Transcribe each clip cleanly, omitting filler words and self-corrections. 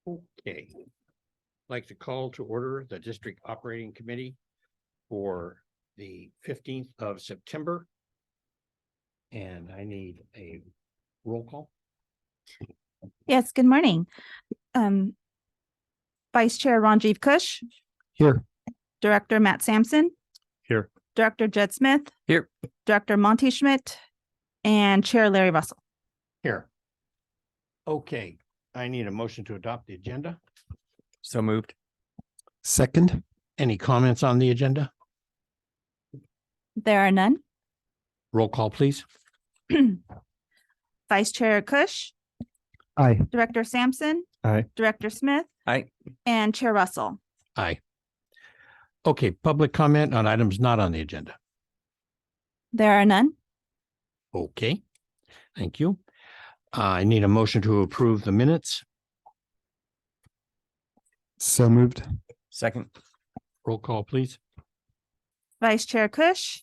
Okay. I'd like to call to order the District Operating Committee for the 15th of September. And I need a roll call. Yes, good morning. Vice Chair Ranjiv Kush, Here. Director Matt Sampson, Here. Director Jed Smith, Here. Director Monty Schmidt, and Chair Larry Russell. Here. Okay, I need a motion to adopt the agenda. So moved. Second. Any comments on the agenda? There are none. Roll call, please. Vice Chair Kush, Aye. Director Sampson, Aye. Director Smith, Aye. and Chair Russell. Aye. Okay, public comment on items not on the agenda. There are none. Okay, thank you. I need a motion to approve the minutes. So moved. Second. Roll call, please. Vice Chair Kush,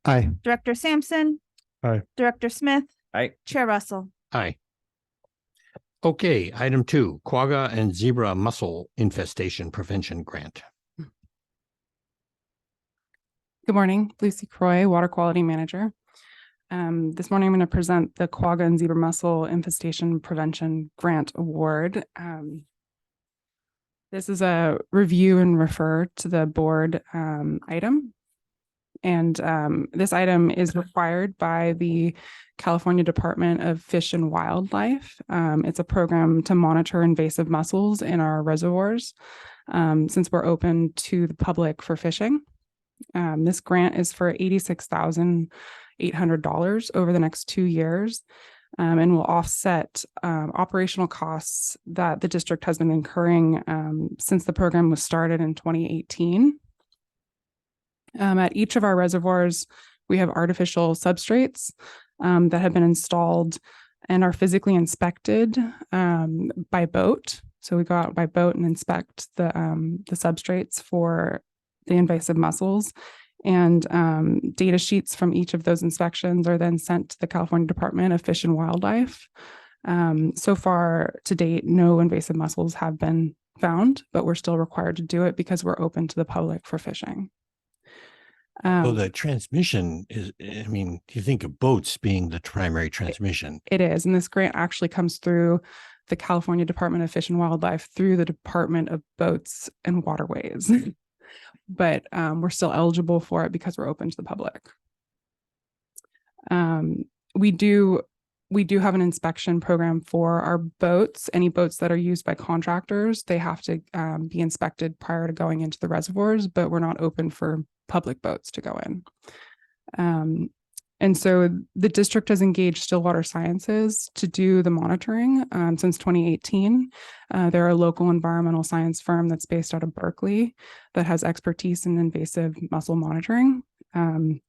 Aye. Director Sampson, Aye. Director Smith, Aye. Chair Russell. Aye. Okay, item 2, quagga and zebra mussel infestation prevention grant. Good morning, Lucy Croy, Water Quality Manager. This morning I'm going to present the Quagga and Zebra Mussel Infestation Prevention Grant Award. This is a review and refer to the board item. And this item is required by the California Department of Fish and Wildlife. It's a program to monitor invasive mussels in our reservoirs since we're open to the public for fishing. This grant is for $86,800 over the next 2 years and will offset operational costs that the district has been incurring since the program was started in 2018. At each of our reservoirs, we have artificial substrates that have been installed and are physically inspected by boat. So we go out by boat and inspect the substrates for the invasive mussels, and data sheets from each of those inspections are then sent to the California Department of Fish and Wildlife. So far to date, no invasive mussels have been found, but we're still required to do it because we're open to the public for fishing. So the transmission is, I mean, do you think of boats being the primary transmission? It is, and this grant actually comes through the California Department of Fish and Wildlife through the Department of Boats and Waterways. But we're still eligible for it because we're open to the public. We do have an inspection program for our boats. Any boats that are used by contractors, they have to be inspected prior to going into the reservoirs, but we're not open for public boats to go in. And so the district has engaged Stillwater Sciences to do the monitoring since 2018. They're a local environmental science firm that's based out of Berkeley that has expertise in invasive mussel monitoring. And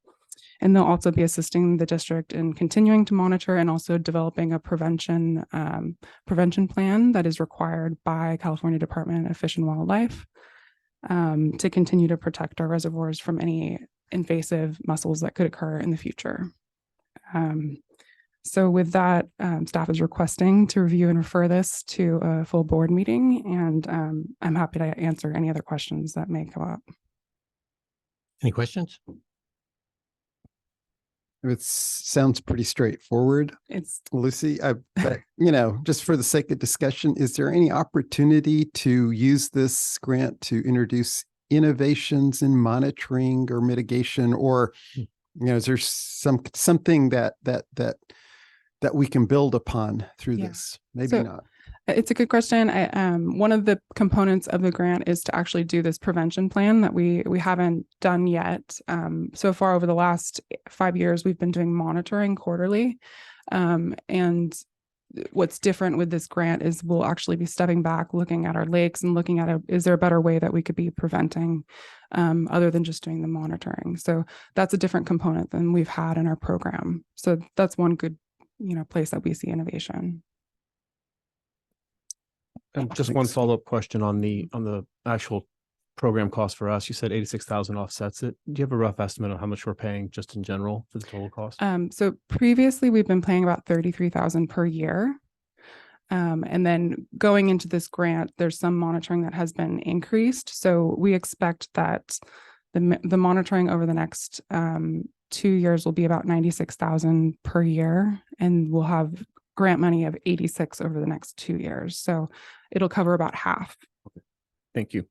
they'll also be assisting the district in continuing to monitor and also developing a prevention plan that is required by California Department of Fish and Wildlife to continue to protect our reservoirs from any invasive mussels that could occur in the future. So with that, staff is requesting to review and refer this to a full board meeting, and I'm happy to answer any other questions that may come up. Any questions? It sounds pretty straightforward, It's Lucy. But, just for the sake of discussion, is there any opportunity to use this grant to introduce innovations in monitoring or mitigation, or is there something that we can build upon through this? Maybe not. It's a good question. One of the components of the grant is to actually do this prevention plan that we haven't done yet. So far over the last 5 years, we've been doing monitoring quarterly. And what's different with this grant is we'll actually be stepping back, looking at our lakes and looking at is there a better way that we could be preventing other than just doing the monitoring. So that's a different component than we've had in our program. So that's one good, place that we see innovation. And just one follow-up question on the actual program cost for us. You said 86,000 offsets it. Do you have a rough estimate on how much we're paying just in general for the total cost? So previously we've been paying about 33,000 per year. And then going into this grant, there's some monitoring that has been increased. So we expect that the monitoring over the next 2 years will be about 96,000 per year, and we'll have grant money of 86 over the next 2 years. So it'll cover about half. Thank you.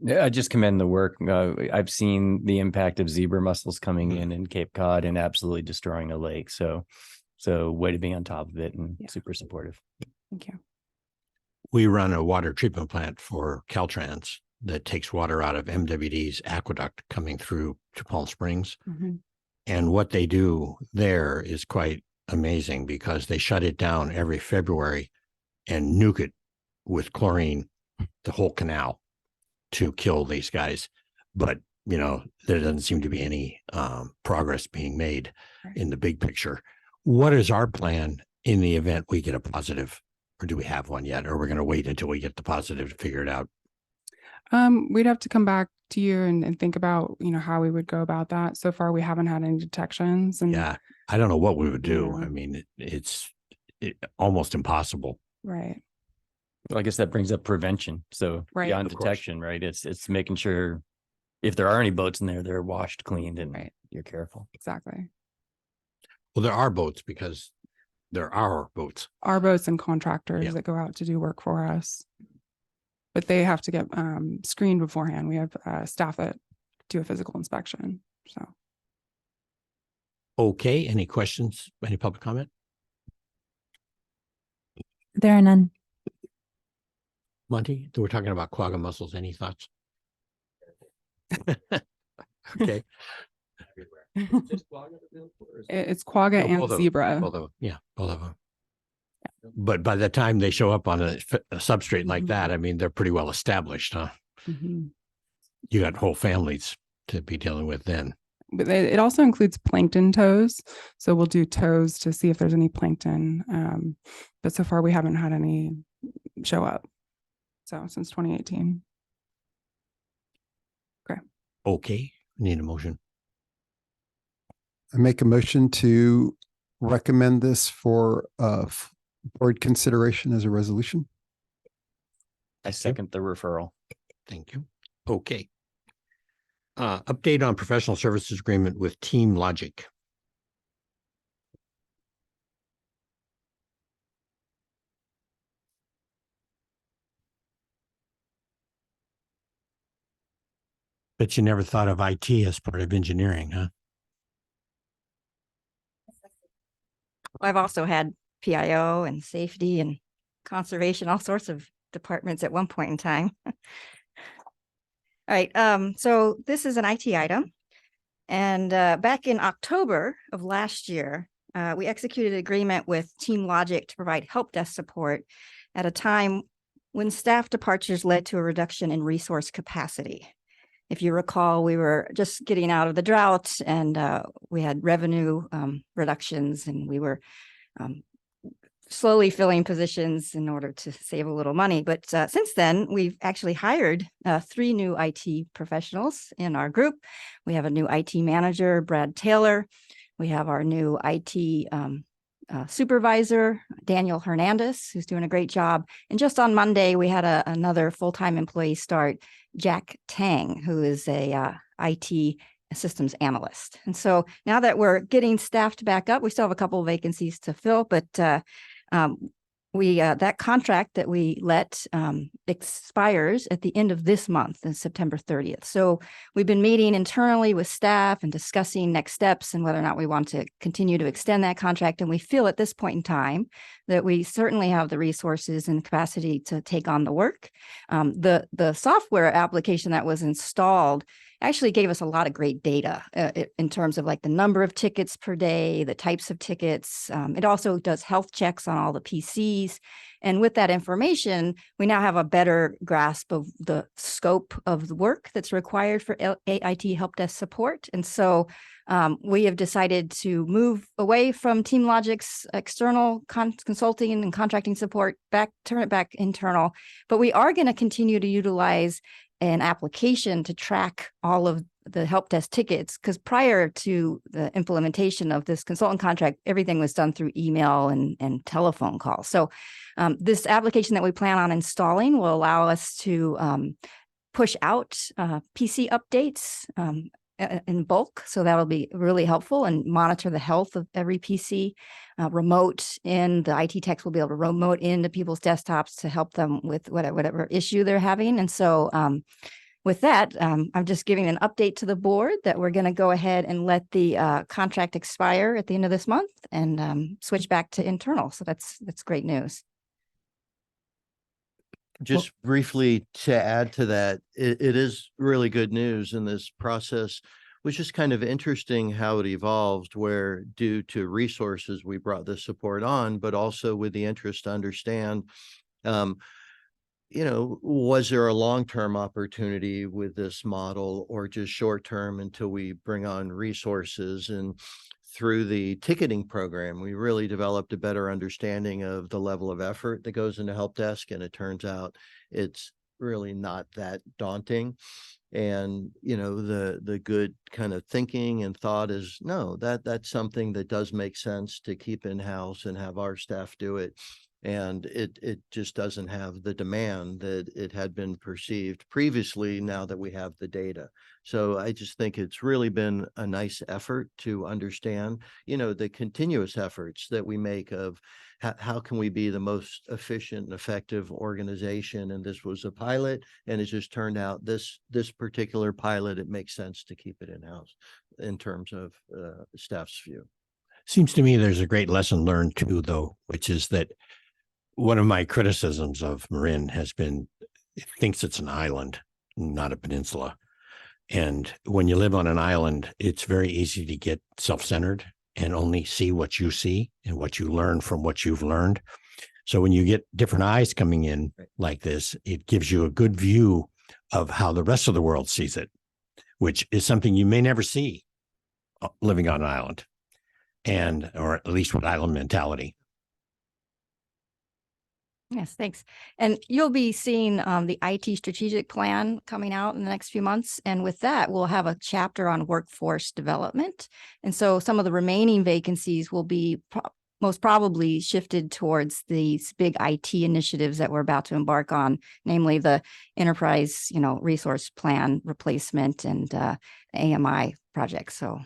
Yeah, I just commend the work. I've seen the impact of zebra mussels coming in Cape Cod and absolutely destroying a lake. So way to be on top of it and Yeah. super supportive. Thank you. We run a water treatment plant for Caltrans that takes water out of MWD's aqueduct coming through to Palm Springs. Mhm. And what they do there is quite amazing because they shut it down every February and nuke it with chlorine, the whole canal, to kill these guys. But, you know, there doesn't seem to be any progress being made Right. in the big picture. What is our plan in the event we get a positive, or do we have one yet? Or we're going to wait until we get the positive to figure it out? We'd have to come back to you and think about, how we would go about that. So far, we haven't had any detections. And Yeah, I don't know what we would do. Yeah. I mean, it's almost impossible. right. Well, I guess that brings up prevention. So Right. beyond Of course. detection, right? It's making sure if there are any boats in there, they're washed, cleaned, and Right. you're careful. Exactly. Well, there are boats because there are boats. Our boats and contractors Yeah. that go out to do work for us. But they have to get screened beforehand. We have staff that do a physical inspection. So Okay, any questions? Any public comment? There are none. Monty, we're talking about quagga mussels. Any thoughts? Okay. it's quagga No, and both of them, zebra. both of them. Yeah, both of them. But by the time they show up on a substrate like that, I mean, they're pretty well established, huh? Mhm. You got whole families to be dealing with then. But it also includes plankton tows. So we'll do tows to see if there's any plankton. But so far we haven't had any show up. So since 2018. Okay, need a motion. I make a motion to recommend this for board consideration as a resolution. I second the referral. Thank you. Okay. Update on professional services agreement with Team Logic. Bet you never thought of IT as part of engineering, huh? I've also had PIO and safety and conservation, all sorts of departments at one point in time. All right, so this is an IT item. And back in October of last year, we executed an agreement with Team Logic to provide help desk support at a time when staff departures led to a reduction in resource capacity. If you recall, we were just getting out of the drought and we had revenue reductions, and we were slowly filling positions in order to save a little money. But since then, we've actually hired 3 new IT professionals in our group. We have a new IT manager, Brad Taylor. We have our new IT supervisor, Daniel Hernandez, who's doing a great job. And just on Monday, we had another full-time employee start, Jack Tang, who is a IT systems analyst. And so now that we're getting staffed back up, we still have a couple of vacancies to fill, but that contract that we let expires at the end of this month, on September 30th. So we've been meeting internally with staff and discussing next steps and whether or not we want to continue to extend that contract. And we feel at this point in time that we certainly have the resources and capacity to take on the work. The software application that was installed actually gave us a lot of great data in terms of like the number of tickets per day, the types of tickets. It also does health checks on all the PCs. And with that information, we now have a better grasp of the scope of the work that's required for IT help desk support. And so we have decided to move away from Team Logic's external consulting and contracting support, turn it back internal. But we are going to continue to utilize an application to track all of the help desk tickets, because prior to the implementation of this consultant contract, everything was done through email and telephone calls. So this application that we plan on installing will allow us to push out PC updates in bulk. So that'll be really helpful, and monitor the health of every PC. Remote in, the IT techs will be able to remote into people's desktops to help them with whatever issue they're having. And so with that, I'm just giving an update to the board that we're going to go ahead and let the contract expire at the end of this month and switch back to internal. So that's great news. Just briefly to add to that, it is really good news, in this process was just kind of interesting how it evolved, where due to resources, we brought this support on, but also with the interest to understand, was there a long-term opportunity with this model, or just short-term until we bring on resources? And through the ticketing program, we really developed a better understanding of the level of effort that goes into help desk. And it turns out it's really not that daunting. And, the good kind of thinking and thought is, no, that's something that does make sense to keep in-house and have our staff do it. And it just doesn't have the demand that it had been perceived previously, now that we have the data. So I just think it's really been a nice effort to understand, the continuous efforts that we make of how can we be the most efficient and effective organization. And this was a pilot, and it just turned out this particular pilot, it makes sense to keep it in-house in terms of staff's view. Seems to me there's a great lesson learned too, though, which is that one of my criticisms of Marin has been, it thinks it's an island, not a peninsula. And when you live on an island, it's very easy to get self-centered and only see what you see and what you learn from what you've learned. So when you get different eyes coming in like this, it gives you a good view of how the rest of the world sees it, which is something you may never see living on an island, or at least with island mentality. Yes, thanks. And you'll be seeing the IT strategic plan coming out in the next few months. And with that, we'll have a chapter on workforce development. And so some of the remaining vacancies will be most probably shifted towards these big IT initiatives that we're about to embark on, namely the enterprise, resource plan replacement and AMI projects. So.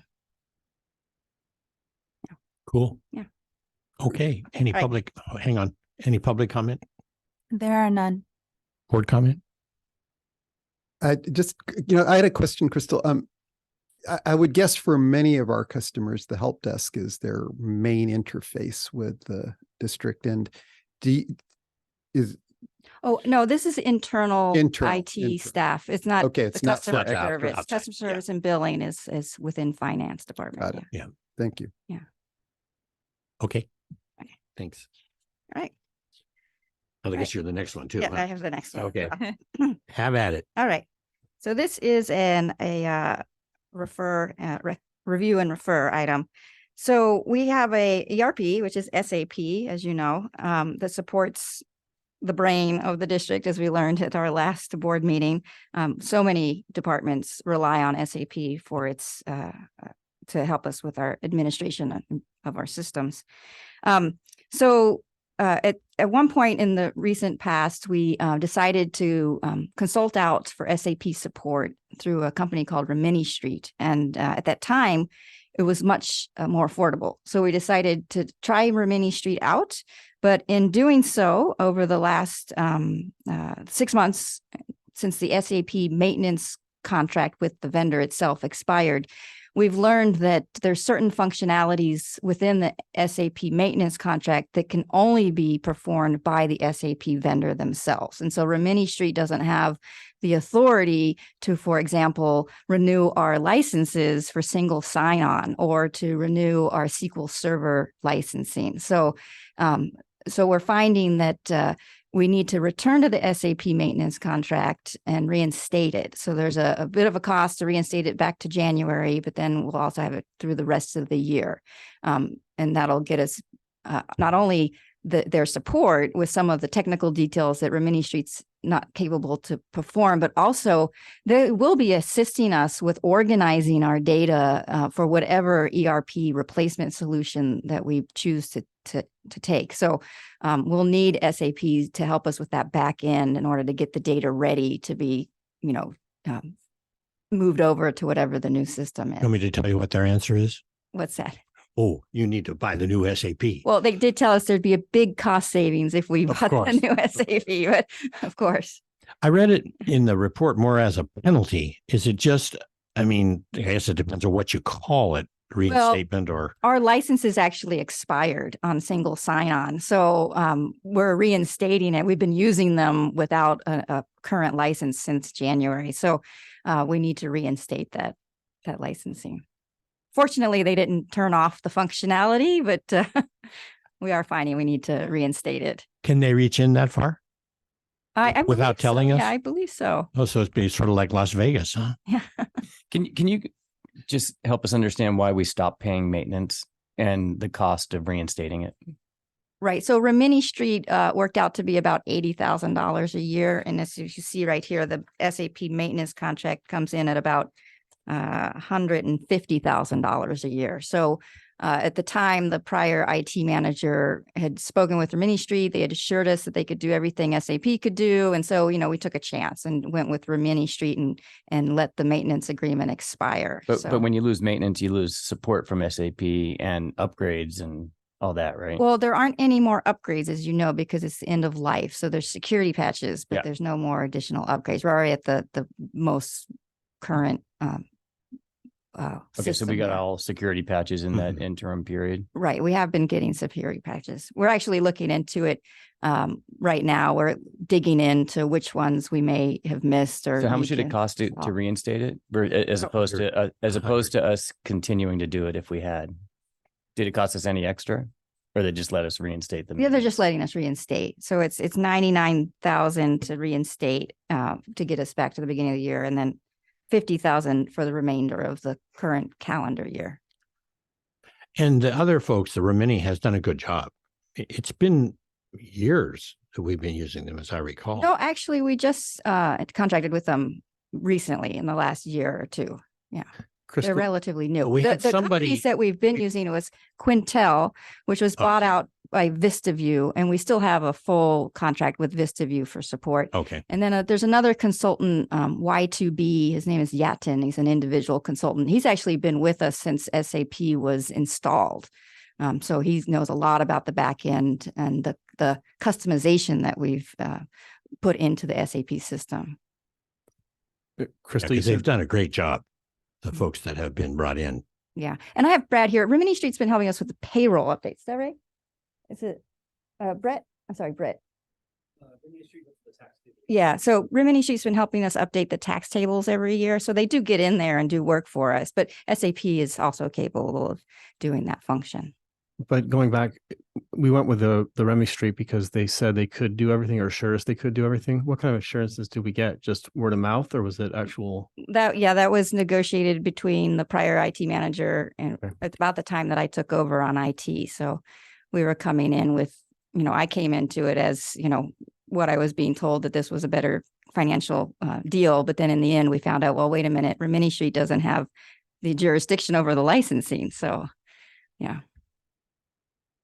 Cool. Yeah. Okay. Any All right. public, hang on. Any public comment? There are none. Board comment? I had a question, Crystal. I would guess for many of our customers, the help desk is their main interface with the district. And Oh, no, this is internal Internal, IT internal. staff. It's not Okay, the it's not customer for outside. service. Outside, Customer yeah. service and billing is within finance department. Got it. Yeah. Thank you. Okay. Okay. Thanks. All right. I Right. guess you're the next one too. Yeah, huh? I have the next one. Okay. Have at it. All right. So this is a review and refer item. So we have a ERP, which is SAP, as you know, that supports the brain of the district, as we learned at our last board meeting. So many departments rely on SAP for its to help us with our administration of our systems. At one point in the recent past, we decided to consult out for SAP support through a company called Rimini Street. And at that time, it was much more affordable. So we decided to try Rimini Street out. But in doing so, over the last 6 months, since the SAP maintenance contract with the vendor itself expired, we've learned that there's certain functionalities within the SAP maintenance contract that can only be performed by the SAP vendor themselves. And so Rimini Street doesn't have the authority to, for example, renew our licenses for single sign-on or to renew our SQL Server licensing. So we're finding that we need to return to the SAP maintenance contract and reinstate it. So there's a bit of a cost to reinstate it back to January, but then we'll also have it through the rest of the year. And that'll get us not only their support with some of the technical details that Rimini Street's not capable to perform, but also they will be assisting us with organizing our data for whatever ERP replacement solution that we choose to take. So we'll need SAP to help us with that back end in order to get the data ready to be, moved over to whatever the new system is. Want me to tell you what their answer is? What's that? Oh, you need to buy the new SAP. Well, they did tell us there'd be a big cost savings if we Of bought the course. new SAP, but of course. I read it in the report more as a penalty. Is it just, I guess it depends on what you call it, reinstatement or, Our licenses actually expired on single sign-on. So we're reinstating it. We've been using them without a current license since January. So we need to reinstate that licensing. Fortunately, they didn't turn off the functionality, but we are finding we need to reinstate it. can they reach in that far? I believe Without so. telling us? Yeah, I believe so. Oh, so it's sort of like Las Vegas, huh? Yeah. Can you just help us understand why we stopped paying maintenance and the cost of reinstating it? Right. So Rimini Street worked out to be about $80,000 a year. And as you see right here, the SAP maintenance contract comes in at about $150,000 a year. So at the time, the prior IT manager had spoken with Rimini Street. They had assured us that they could do everything SAP could do. And so, we took a chance and went with Rimini Street and let the maintenance agreement expire. But when you lose maintenance, you lose support from SAP and upgrades and all that, right? Well, there aren't any more upgrades, as you know, because it's the end of life. So there's security patches, but Yeah. there's no more additional upgrades. We're already at the most current Okay, so system we got there. all security patches in that interim period. Right. We have been getting security patches. We're actually looking into it right now. We're digging into which ones we may have missed or. So how much need did it cost to swap. reinstate it? As opposed to us continuing to do it if we had? Did it cost us any extra? Or they just let us reinstate them? Yeah, they're just letting us reinstate. So it's 99,000 to reinstate to get us back to the beginning of the year, and then 50,000 for the remainder of the current calendar year. And the other folks, the Rimini has done a good job. It's been years that we've been using them, as I recall. No, actually, we just contracted with them recently in the last year or two. They're Crystal, relatively new. we had The somebody- companies that we've been using was Quintel, which was bought out by VistaView, and we still have a full contract with VistaView for support. Okay. And then there's another consultant, Y2B. His name is Yatin. He's an individual consultant. He's actually been with us since SAP was installed. So he knows a lot about the back end and the customization that we've put into the SAP system. Crystal, you Because they've said, done a great job, the folks that have been brought in. Yeah. And I have Brad here. Rimini Street's been helping us with the payroll updates. Is that right? Is it Brett? I'm sorry, Brett. Yeah. So Rimini Street's been helping us update the tax tables every year. So they do get in there and do work for us, but SAP is also capable of doing that function. but going back, we went with the Remy Street because they said they could do everything or assure us they could do everything. What kind of assurances did we get? Just word of mouth, or was it actual? That was negotiated between the prior IT manager and Okay. at about the time that I took over on IT. So we were coming in with, I came into it as, what I was being told that this was a better financial deal. But then in the end, we found out, well, wait a minute, Rimini Street doesn't have the jurisdiction over the licensing. So, yeah.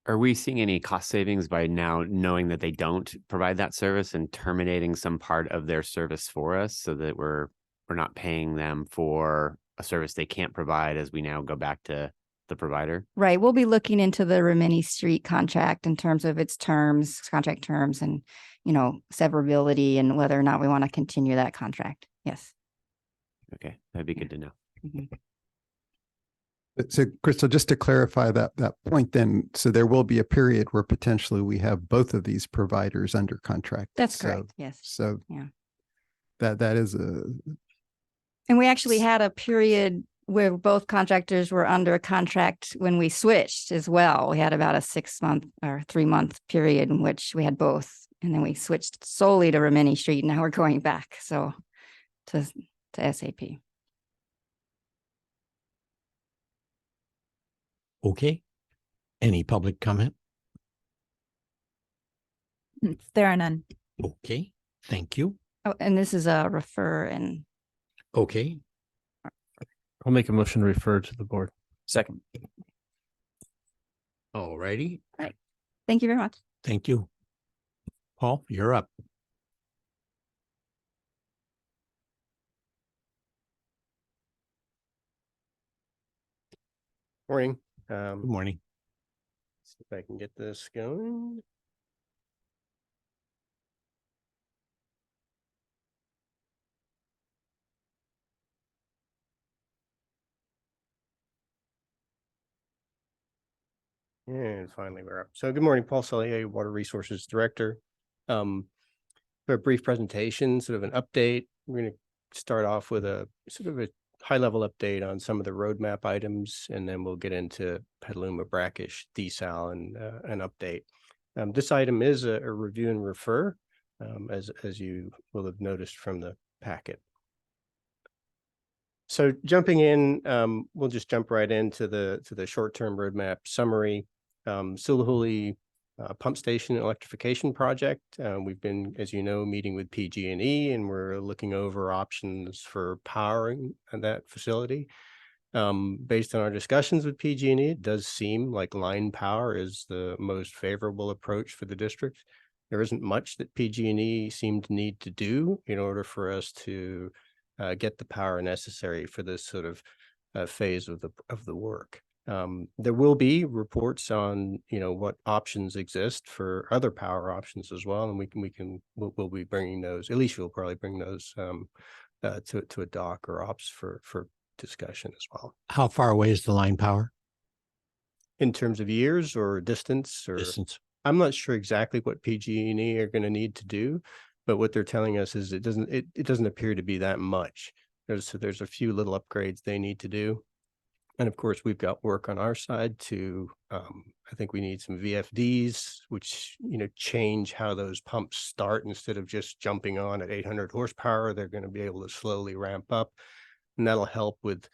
Are we seeing any cost savings by now knowing that they don't provide that service and terminating some part of their service for us so that we're not paying them for a service they can't provide as we now go back to the provider? Right. We'll be looking into the Rimini Street contract in terms of its terms, contract terms, and, severability and whether or not we want to continue that contract. Yes. Okay, that'd be good to know. Mhm. So Crystal, just to clarify that point then, so there will be a period where potentially we have both of these providers under contract. That's So- correct. Yes. So Yeah. that is And we actually had a period where both contractors were under a contract when we switched as well. We had about a 6-month or 3-month period in which we had both. And then we switched solely to Rimini Street. Now we're going back. So to SAP. Okay. Any public comment? There are none. Okay, thank you. Oh, and this is a refer and Okay, I'll make a motion to refer to the board. Second. all righty. thank you very much. Thank you. Paul, you're up. Morning. Good morning. See if I can get this going. And finally, we're up. So good morning, Paul Sellier, Water Resources Director. For a brief presentation, sort of an update. We're going to start off with a sort of a high-level update on some of the roadmap items, and then we'll get into Petaluma, Brackish, desal, and an update. This item is a review and refer, as you will have noticed from the packet. So jumping in, we'll just jump right into the short-term roadmap summary. Silihuly pump station electrification project. We've been, as you know, meeting with PG&E, and we're looking over options for powering that facility. Based on our discussions with PG&E, it does seem like line power is the most favorable approach for the district. There isn't much that PG&E seem to need to do in order for us to get the power necessary for this sort of phase of the work. There will be reports on, what options exist for other power options as well, and we'll be bringing those. Alicia will probably bring those to a doc or ops for discussion as well. How far away is the line power In terms of years or distance or distance? I'm not sure exactly what PG&E are going to need to do, but what they're telling us is it doesn't appear to be that much. There's a few little upgrades they need to do. And of course, we've got work on our side to, I think we need some VFDs, which, change how those pumps start. Instead of just jumping on at 800 horsepower, they're going to be able to slowly ramp up. And that'll help with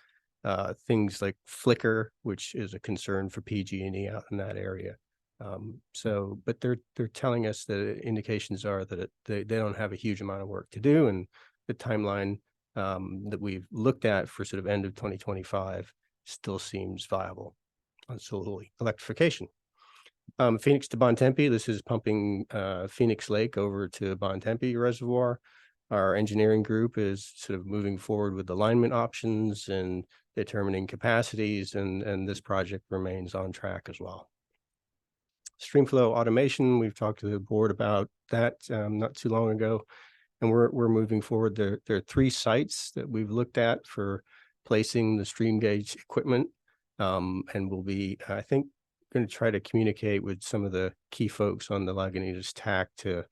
things like flicker, which is a concern for PG&E out in that area. But they're telling us that indications are that they don't have a huge amount of work to do. And the timeline that we've looked at for sort of end of 2025 still seems viable on Silihuly electrification. Phoenix to Bontempi, this is pumping Phoenix Lake over to Bontempi Reservoir. Our engineering group is sort of moving forward with alignment options and determining capacities, and this project remains on track as well. Streamflow automation, we've talked to the board about that not too long ago, and we're moving forward. There are 3 sites that we've looked at for placing the stream gauge equipment, and we'll be, I think, going to try to communicate with some of the key folks on the Lagunitas TAC to,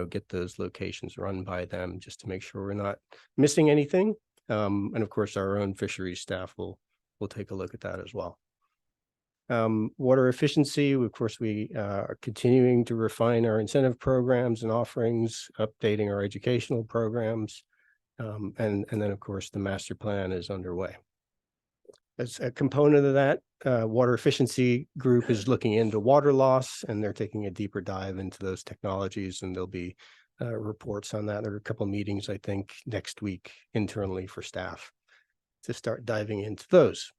get those locations run by them just to make sure we're not missing anything. And of course, our own fisheries staff will take a look at that as well. Water efficiency, of course, we are continuing to refine our incentive programs and offerings, updating our educational programs. And then, of course, the master plan is underway. As a component of that, water efficiency group is looking into water loss, and they're taking a deeper dive into those technologies, and there'll be reports on that. There are a couple of meetings, I think, next week internally for staff to start diving into those.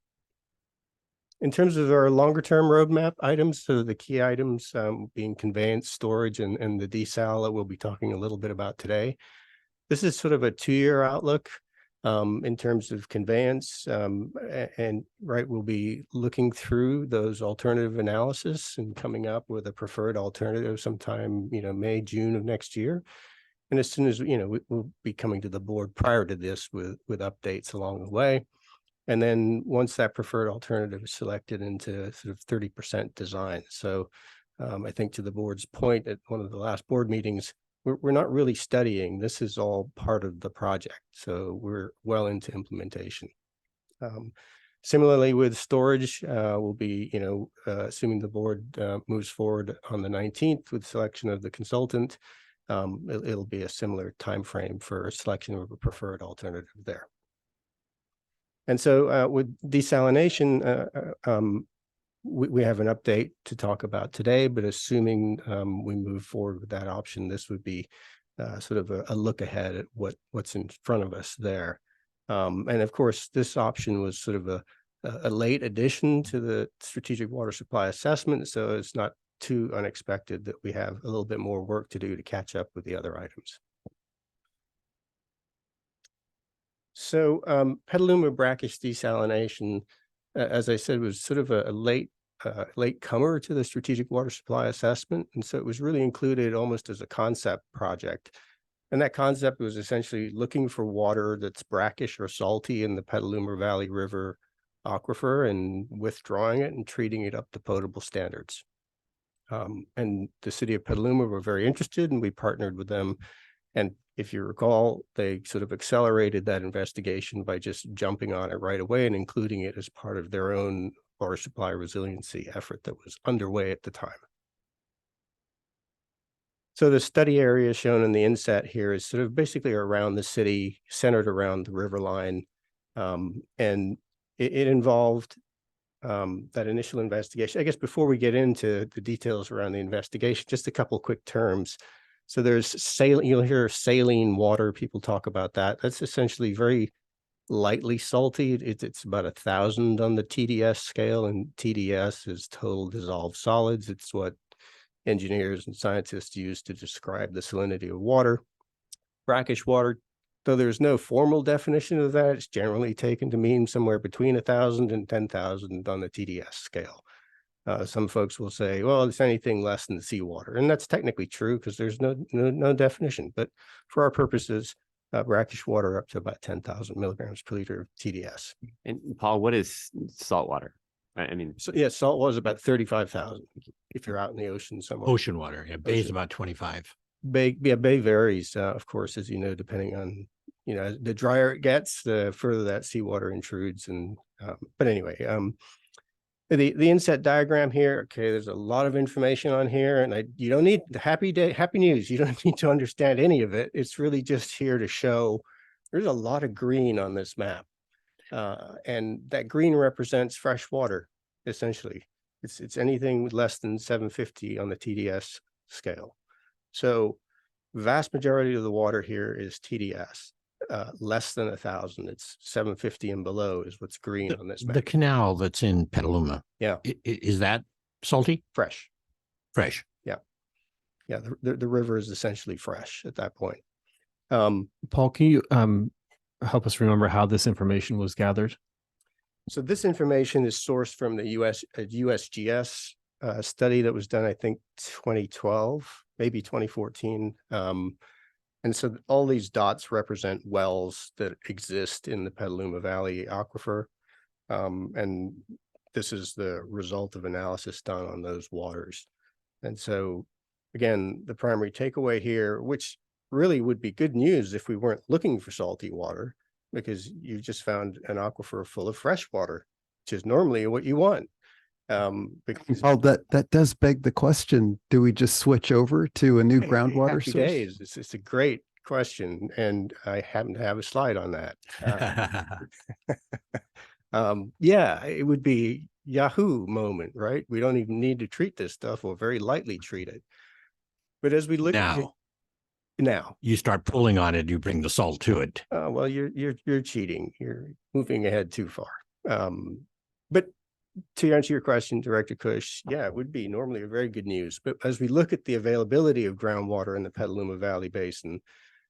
In terms of our longer term roadmap items, so the key items being conveyance, storage, and the desal that we'll be talking a little bit about today. This is sort of a 2-year outlook in terms of conveyance, and we'll be looking through those alternative analysis and coming up with a preferred alternative sometime, May, June of next year. And as soon as, we'll be coming to the board prior to this with updates along the way. And then once that preferred alternative is selected into sort of 30% design. So I think to the board's point at one of the last board meetings, we're not really studying. This is all part of the project. So we're well into implementation. Similarly with storage, we'll be, assuming the board moves forward on the 19th with selection of the consultant, it'll be a similar timeframe for selection of a preferred alternative there. And so with desalination, we have an update to talk about today, but assuming we move forward with that option, this would be sort of a look ahead at what's in front of us there. And of course, this option was sort of a late addition to the strategic water supply assessment, so it's not too unexpected that we have a little bit more work to do to catch up with the other items. So Petaluma brackish desalination, as I said, was sort of a late comer to the strategic water supply assessment. And so it was really included almost as a concept project. And that concept was essentially looking for water that's brackish or salty in the Petaluma Valley River aquifer and withdrawing it and treating it up to potable standards. And the city of Petaluma were very interested, and we partnered with them. And if you recall, they sort of accelerated that investigation by just jumping on it right away and including it as part of their own water supply resiliency effort that was underway at the time. So the study area shown in the inset here is sort of basically around the city, centered around the river line. And it involved that initial investigation. I guess before we get into the details around the investigation, just a couple quick terms. So there's saline, you'll hear saline water, people talk about that. That's essentially very lightly salty. It's about 1,000 on the TDS scale, and TDS is total dissolved solids. It's what engineers and scientists use to describe the salinity of water. Brackish water, though there's no formal definition of that, it's generally taken to mean somewhere between 1,000 and 10,000 on the TDS scale. Some folks will say, well, it's anything less than seawater. And that's technically true because there's no definition. But for our purposes, brackish water up to about 10,000 milligrams per liter of TDS. And Paul, what is salt water? I mean, So yeah, salt water is about 35,000 if you're out in the ocean somewhere. Ocean water, yeah, bay's Ocean. about 25. Bay varies, of course, as you know, depending on, the drier it gets, the further that seawater intrudes. And but anyway, the inset diagram here, okay, there's a lot of information on here, and you don't need the happy news. You don't need to understand any of it. It's really just here to show there's a lot of green on this map. And that green represents fresh water, essentially. It's anything less than 750 on the TDS scale. So vast majority of the water here is TDS, less than 1,000. It's 750 and below is what's green on this map. The canal that's in Petaluma. Yeah. Is that salty? Fresh. Fresh. Yeah, the river is essentially fresh at that point. Paul, can you help us remember how this information was gathered? So this information is sourced from the USGS study that was done, I think, 2012, maybe 2014. And so all these dots represent wells that exist in the Petaluma Valley aquifer. And this is the result of analysis done on those waters. And so, again, the primary takeaway here, which really would be good news if we weren't looking for salty water, because you just found an aquifer full of fresh water, which is normally what you want. Because Well, that does beg the question, do we just switch over to a new groundwater happy source? days. It's a great question, and I happen to have a slide on that. Yeah, it would be Yahoo moment, right? We don't even need to treat this stuff, or very lightly treat it. But as we look at now, You start pulling on it, you bring the salt to it. well, you're cheating. You're moving ahead too far. But to answer your question, Director Cush, yeah, it would be normally a very good news. But as we look at the availability of groundwater in the Petaluma Valley Basin,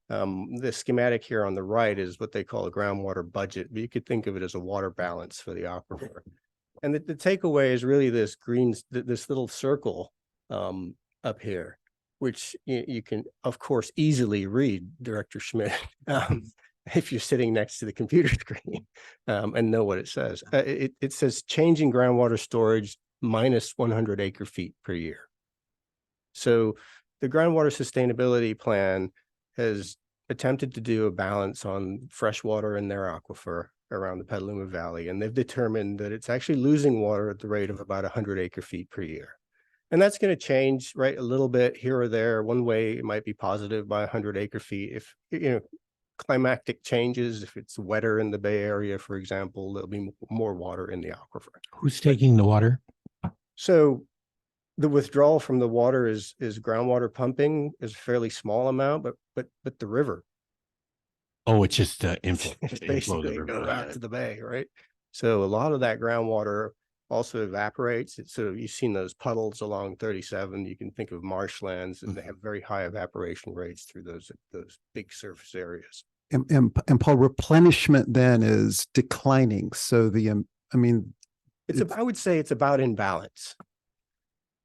the schematic here on the right is what they call a groundwater budget, but you could think of it as a water balance for the aquifer. And the takeaway is really this this little circle up here, which you can, of course, easily read, Director Schmidt, if you're sitting next to the computer screen and know what it says. It says changing groundwater storage minus 100 acre feet per year. So the groundwater sustainability plan has attempted to do a balance on fresh water in their aquifer around the Petaluma Valley, and they've determined that it's actually losing water at the rate of about 100 acre feet per year. And that's going to change, right, a little bit here or there. One way it might be positive by 100 acre feet. If, climatic changes, if it's wetter in the Bay Area, for example, there'll be more water in the aquifer. Who's taking the water? So the withdrawal from the water is groundwater pumping is a fairly small amount, but the river Oh, it's just inflow. just the inflow of the basically river. goes I out got to it. the bay, right? So a lot of that groundwater also evaporates. So you've seen those puddles along 37. You can think of marshlands, and they have very high evaporation rates through those big surface areas. And Paul, replenishment then is declining. So I mean, I would say it's about in balance.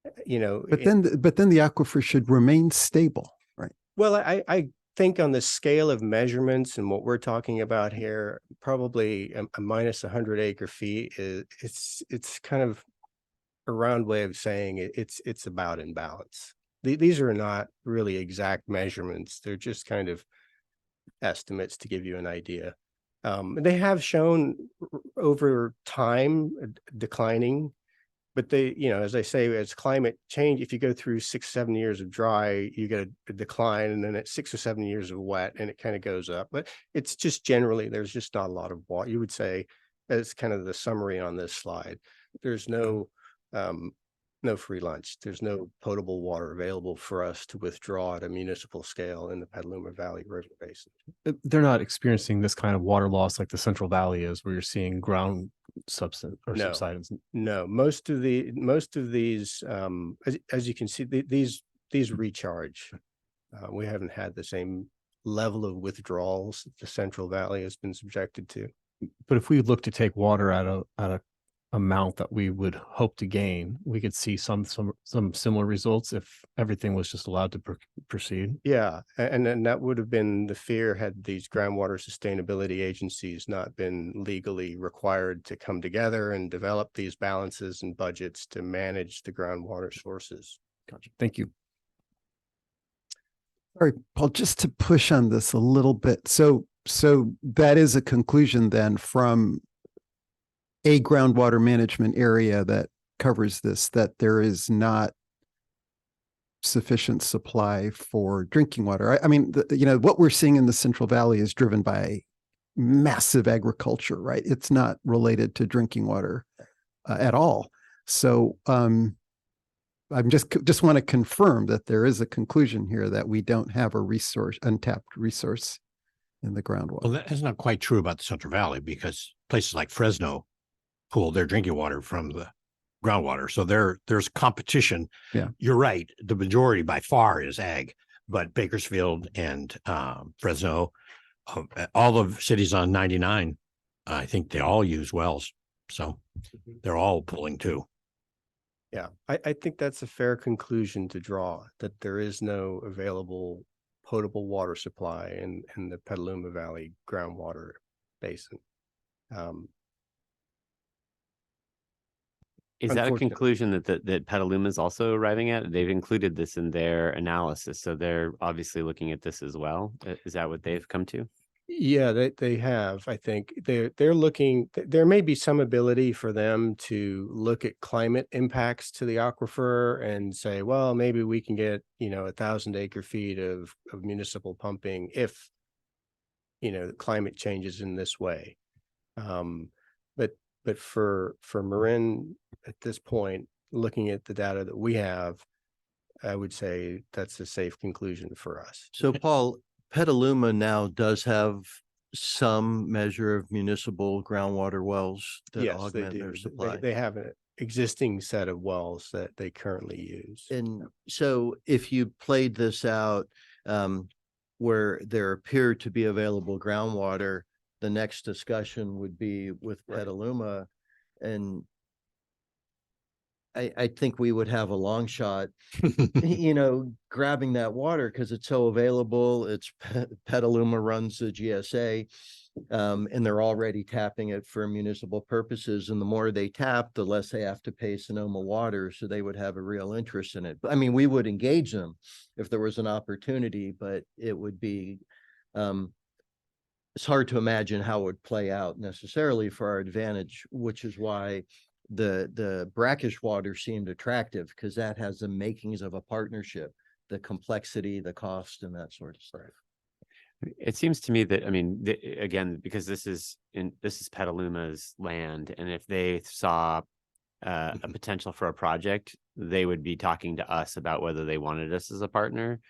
but then the aquifer should remain stable, right? Well, I think on the scale of measurements and what we're talking about here, probably a minus 100 acre feet it's kind of a round way of saying it's about in balance. These are not really exact measurements. They're just kind of estimates to give you an idea. They have shown over time declining. But they, as I say, as climate change, if you go through 6-7 years of dry, you get a decline, and then at 6 or 7 years of wet, and it kind of goes up. But it's just generally, there's just not a lot of water. You would say, as kind of the summary on this slide, there's no free lunch. There's no potable water available for us to withdraw at a municipal scale in the Petaluma Valley River Basin. They're not experiencing this kind of water loss like the Central Valley is, where you're seeing ground substance or No. subsidence. No, most of these, as you can see, these recharge. We haven't had the same level of withdrawals that the Central Valley has been subjected to. But if we look to take water at a amount that we would hope to gain, we could see some similar results if everything was just allowed to proceed. Yeah, and then that would have been the fear had these groundwater sustainability agencies not been legally required to come together and develop these balances and budgets to manage the groundwater sources. Gotcha. Thank you. All right, Paul, just to push on this a little bit. So that is a conclusion then from a groundwater management area that covers this, that there is not sufficient supply for drinking water. I mean, what we're seeing in the Central Valley is driven by massive agriculture, right? It's not related to drinking water at all. So I'm just want to confirm that there is a conclusion here that we don't have a untapped resource in the groundwater. Well, that is not quite true about the Central Valley, because places like Fresno pool their drinking water from the groundwater. So there's competition. Yeah. You're right. The majority by far is ag, but Bakersfield and Fresno, all of cities on 99, I think they all use wells. So they're all pulling too. Yeah, I think that's a fair conclusion to draw, that there is no available potable water supply in the Petaluma Valley groundwater basin. Is that a Unfortunately. conclusion that Petaluma is also arriving at? They've included this in their analysis, so they're obviously looking at this as well. Is that what they've come to? Yeah, they have. I think they're looking. There may be some ability for them to look at climate impacts to the aquifer and say, well, maybe we can get 1,000 acre feet of municipal pumping if the climate changes in this way. But for Marin at this point, looking at the data that we have, I would say that's a safe conclusion for us. So Paul, Petaluma now does have some measure of municipal groundwater wells that Yes, they augment do. their supply. They have an existing set of wells that they currently use. And so if you played this out, where there appeared to be available groundwater, the next discussion would be with Right. Petaluma. And I think we would have a long shot, grabbing that water because it's so available. It's Petaluma runs the GSA, and they're already tapping it for municipal purposes. And the more they tap, the less they have to pay Sonoma Water. So they would have a real interest in it. I mean, we would engage them if there was an opportunity, but it would be, it's hard to imagine how it would play out necessarily for our advantage, which is why the brackish water seemed attractive, because that has the makings of a partnership, the complexity, the cost, and that sort of stuff. It seems to me that, I mean, again, because this is Petaluma's land, and if they saw a potential for a project, they would be talking to us about whether they wanted us as a partner.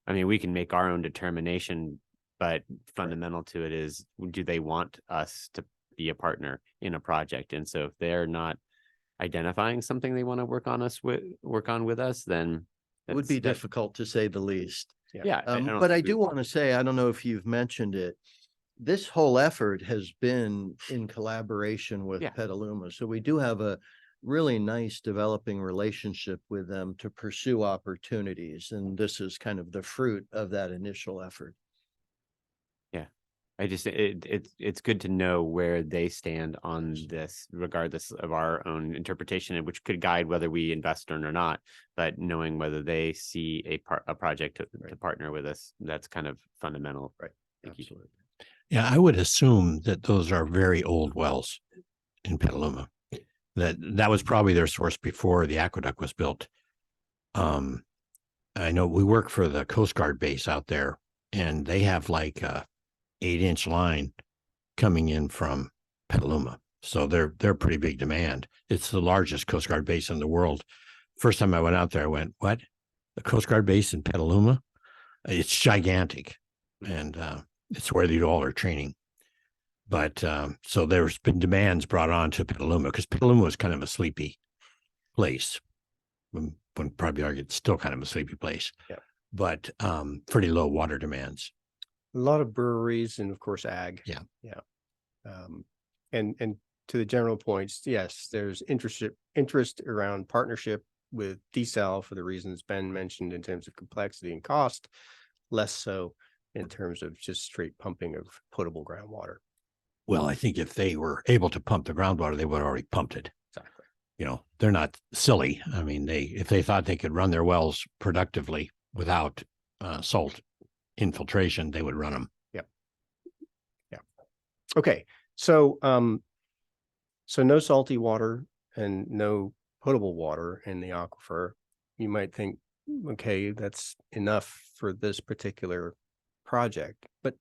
I mean, we can make our own determination, but fundamental to it is, do they want us to be a partner in a project? And so if they're not identifying something they want to work on with us, then It would be that's- difficult to say the least. Yeah, don't But I think we do want to say, I don't know if you've mentioned it, this whole effort has been in collaboration with Yeah. Petaluma. So we do have a really nice developing relationship with them to pursue opportunities. And this is kind of the fruit of that initial effort. I just it's good to know where they stand on this, regardless of our own interpretation, and which could guide whether we invest in or not. But knowing whether they see a project to partner with us, that's kind of fundamental. Right. Thank you. Absolutely. Yeah, I would assume that those are very old wells in Petaluma. That was probably their source before the aqueduct was built. I know we work for the Coast Guard base out there, and they have like a 8-inch line coming in from Petaluma. So they're pretty big demand. It's the largest Coast Guard base in the world. First time I went out there, I went, what? The Coast Guard base in Petaluma? It's gigantic. And it's where they do all their training. But so there's been demands brought on to Petaluma, because Petaluma was kind of a sleepy place. When probably argue it's still kind of a sleepy place. Yeah. But pretty low water demands. A lot of breweries and of course ag. Yeah. Yeah. And to the general points, yes, there's interest around partnership with desal for the reasons Ben mentioned in terms of complexity and cost, less so in terms of just straight pumping of potable groundwater. Well, I think if they were able to pump the groundwater, they would have already pumped it. Exactly. You know, they're not silly. I mean, if they thought they could run their wells productively without salt infiltration, they would run them. Yep. Yeah. Okay. So, so no salty water and no potable water in the aquifer. You might think, okay, that's enough for this particular project, but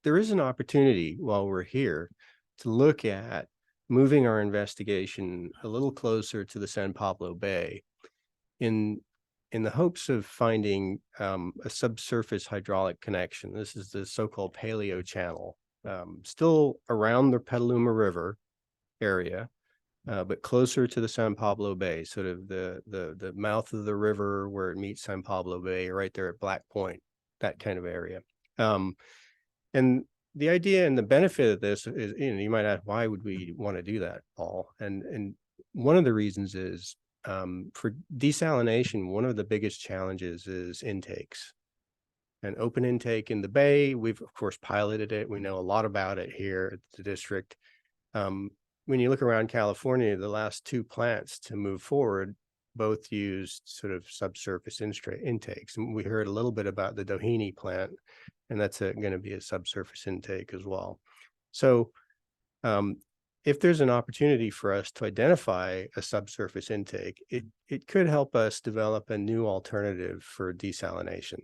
there is an opportunity while we're here to look at moving our investigation a little closer to the San Pablo Bay in the hopes of finding a subsurface hydraulic connection. This is the so-called Paleo Channel, still around the Petaluma River area, but closer to the San Pablo Bay, sort of the mouth of the river where it meets San Pablo Bay, right there at Black Point, that kind of area. And the idea and the benefit of this is, you might ask, why would we want to do that, Paul? And one of the reasons is, for desalination, one of the biggest challenges is intakes. And open intake in the bay, we've of course piloted it. We know a lot about it here at the district. When you look around California, the last 2 plants to move forward both used sort of subsurface intakes. And we heard a little bit about the Doheny plant, and that's going to be a subsurface intake as well. So if there's an opportunity for us to identify a subsurface intake, it could help us develop a new alternative for desalination.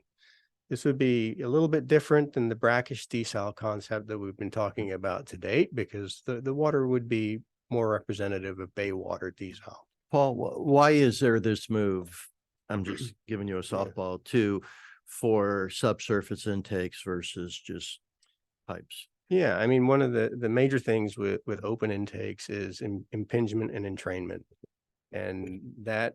This would be a little bit different than the brackish desal concept that we've been talking about to date, because the water would be more representative of bay water desal. Paul, why is there this move? I'm just giving you a softball for subsurface intakes versus just pipes. Yeah, I mean, one of the major things with open intakes is impingement and entrainment, and that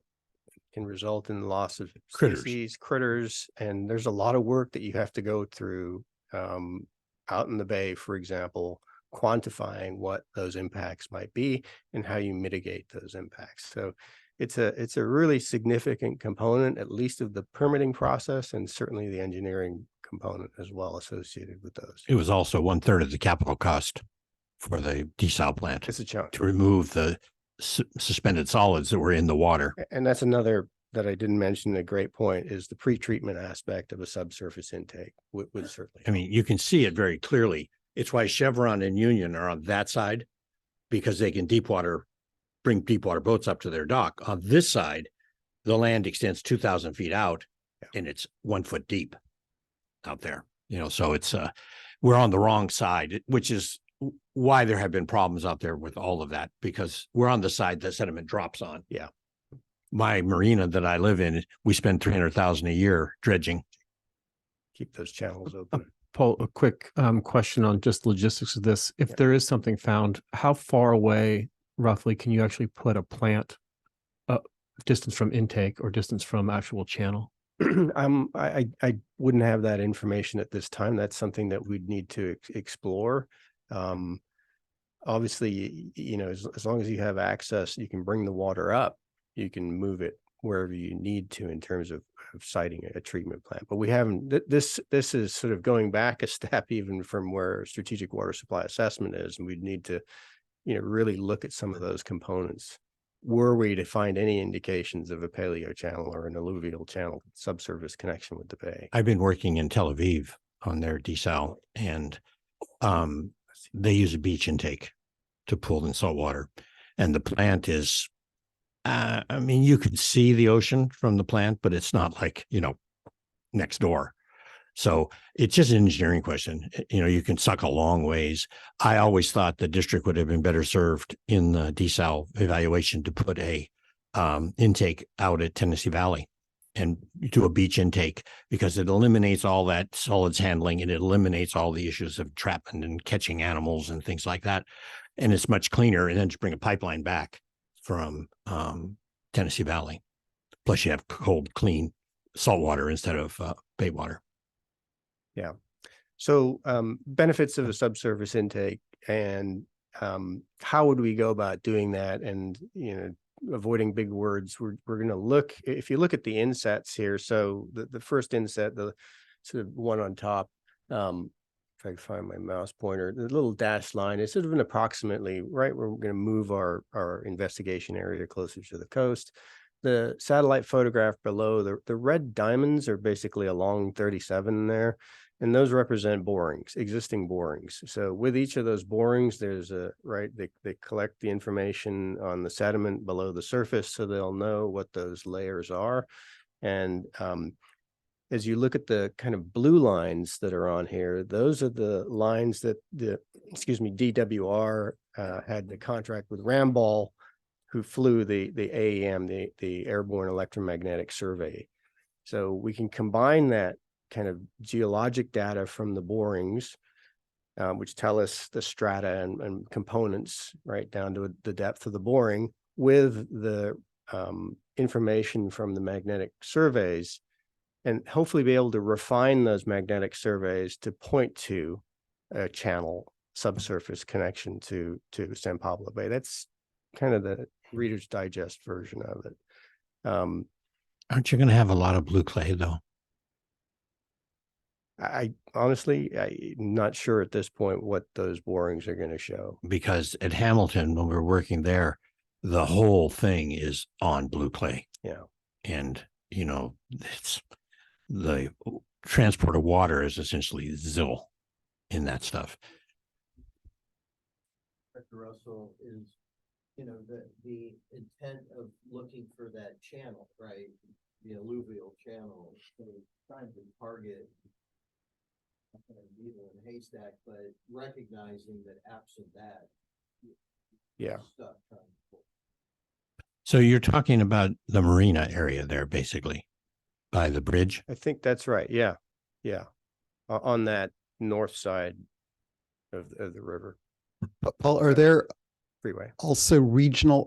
can result in the loss of critters, and there's a lot of work that you have to go through out in the bay, for example, quantifying what those impacts might be and how you mitigate those impacts. So it's a really significant component, at least of the permitting process, and certainly the engineering component as well associated with those. It was also 1/3 of the capital cost for the desal plant It's a challenge to remove the suspended solids that were in the water. And that's another that I didn't mention, a great point, is the pre-treatment aspect of a subsurface intake would certainly. I mean, you can see it very clearly. It's why Chevron and Union are on that side, because they can bring deep water boats up to their dock. On this side, the land extends 2,000 feet out, and it's 1 foot deep out there. You know, so it's we're on the wrong side, which is why there have been problems out there with all of that, because we're on the side that sediment drops on. Yeah. My marina that I live in, we spend 300,000 a year dredging. Keep those channels open. Paul, a quick question on just logistics of this. If Yeah. there is something found, how far away roughly can you actually put a plant, distance from intake or distance from actual channel? I wouldn't have that information at this time. That's something that we'd need to explore. Obviously, you know, as long as you have access, you can bring the water up, you can move it wherever you need to in terms of siting a treatment plant. But we haven't, this is sort of going back a step even from where strategic water supply assessment is. And we'd need to, you know, really look at some of those components. Were we to find any indications of a paleo channel or an alluvial channel subsurface connection with the bay? I've been working in Tel Aviv on their desal, and they use a beach intake to pull in salt water. And the plant is, I mean, you can see the ocean from the plant, but it's not like, you know, next door. So it's just an engineering question. You know, you can suck a long ways. I always thought the district would have been better served in the desal evaluation to put a intake out at Tennessee Valley and do a beach intake, because it eliminates all that solids handling and it eliminates all the issues of entrapment and catching animals and things like that. And it's much cleaner. And then just bring a pipeline back from Tennessee Valley. Plus you have cold, clean salt water instead of bay water. Yeah. So benefits of a subsurface intake, and how would we go about doing that? And, you know, avoiding big words, we're going to look, if you look at the insets here, so the first inset, the sort of one on top, if I can find my mouse pointer, the little dashed line is sort of an approximately, right, we're going to move our investigation area closer to the coast. The satellite photograph below, the red diamonds are basically along 37 there, and those represent borings, existing borings. So with each of those borings, there's a, right, they collect the information on the sediment below the surface, so they'll know what those layers are. And as you look at the kind of blue lines that are on here, those are the lines that the, DWR had the contract with Ramball, who flew the AEM, the Airborne Electromagnetic Survey. So we can combine that kind of geologic data from the borings, which tell us the strata and components right down to the depth of the boring, with the information from the magnetic surveys, and hopefully be able to refine those magnetic surveys to point to a channel subsurface connection to San Pablo Bay. That's kind of the Reader's Digest version of it. Aren't you going to have a lot of blue clay though? I honestly, I'm not sure at this point what those borings are going to show. Because at Hamilton, when we were working there, the whole thing is on blue clay. Yeah. And, you know, it's the transport of water is essentially ZIL in that stuff. Dr. Russell, is, you know, the intent of looking for that channel, right? The alluvial channel, so trying to target a needle in a haystack, but recognizing that absent that, Yeah. stuff trying to. So you're talking about the marina area there, basically, by the bridge. I think that's right. Yeah. Yeah. On that north side of the river Paul, are there freeway. also regional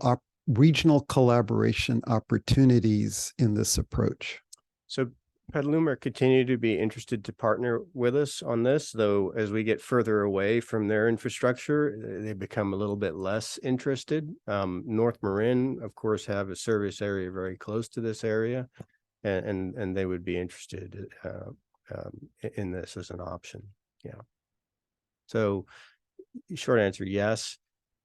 collaboration opportunities in this approach? So Petaluma continue to be interested to partner with us on this, though as we get further away from their infrastructure, they become a little bit less interested. North Marin, of course, have a service area very close to this area, and they would be interested in this as an option. Yeah. So short answer, yes,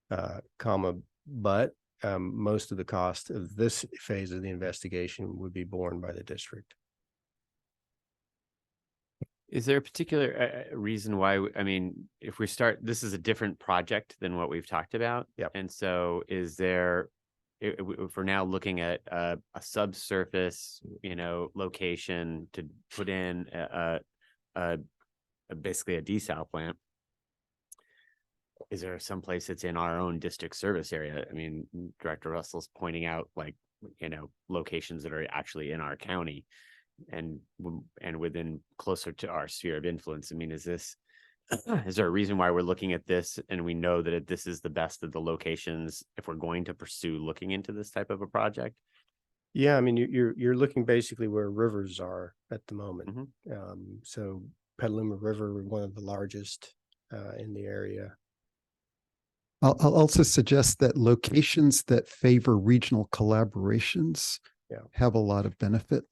but most of the cost of this phase of the investigation would be borne by the district. Is there a particular reason why, I mean, if we start, this is a different project than what we've talked about. Yep. And so is there, if we're now looking at a subsurface, you know, location to put in basically a desal plant, is there some place that's in our own district service area? I mean, Director Russell's pointing out like, locations that are actually in our county and within closer to our sphere of influence. I mean, is there a reason why we're looking at this and we know that this is the best of the locations if we're going to pursue looking into this type of a project? Yeah, I mean, you're looking basically where rivers are at the moment. So Petaluma River, one of the largest in the area. I'll also suggest that locations that favor regional collaborations have a lot of benefit.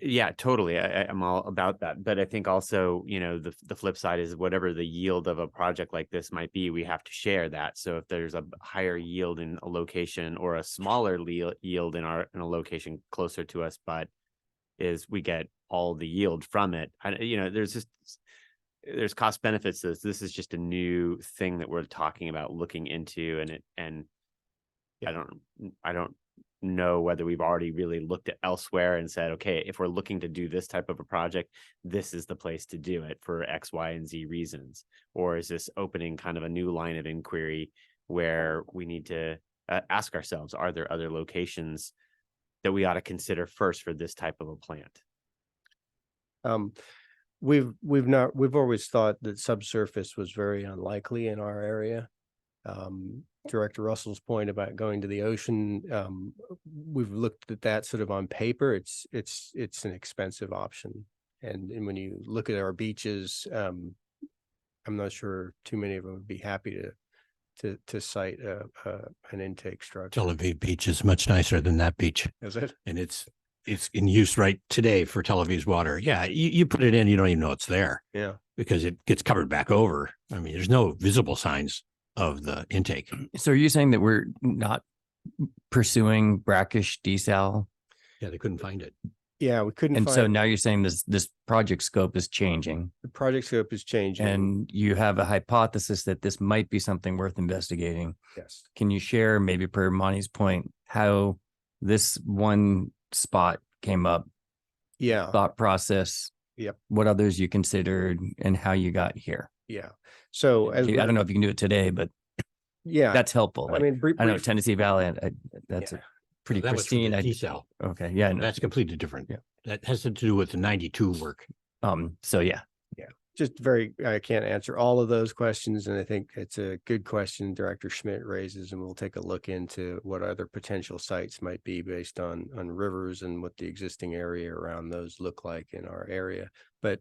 Yeah, totally. I'm all about that. But I think also, the flip side is whatever the yield of a project like this might be, we have to share that. So if there's a higher yield in a location or a smaller yield in a location closer to us, but we get all the yield from it. There's cost benefits to this. This is just a new thing that we're talking about looking into, and I don't know whether we've already really looked at elsewhere and said, okay, if we're looking to do this type of a project, this is the place to do it for X, Y, and Z reasons. Or is this opening kind of a new line of inquiry where we need to ask ourselves, are there other locations that we ought to consider first for this type of a plant? We've always thought that subsurface was very unlikely in our area. Director Russell's point about going to the ocean, we've looked at that sort of on paper. It's an expensive option, and when you look at our beaches, I'm not sure too many of them would be happy to site an intake structure. Tel Aviv Beach is much nicer than that beach. Is it? And it's in use right today for Tel Aviv's water. Yeah, you put it in, you don't even know it's there. Yeah, because it gets covered back over. I mean, there's no visible signs of the intake. So are you saying that we're not pursuing brackish desal? Yeah, they couldn't find it. yeah, we couldn't. And find, so now you're saying this project scope is changing, the project scope is changing. and you have a hypothesis that this might be something worth investigating. yes, Can you share, maybe per Monty's point, how this one spot came up, yeah, thought process? Yep. What others you considered and how you got here? yeah. So as I don't know if you can do it today, but yeah, that's helpful. I Like, mean, I know Tennessee Valley, that's a pretty That was for the pristine. desal. Okay. Yeah. No. That's completely different. Yeah. That has to do with the 92 work. So yeah. just I can't answer all of those questions. And I think it's a good question Director Schmidt raises, and we'll take a look into what other potential sites might be based on rivers and what the existing area around those look like in our area. But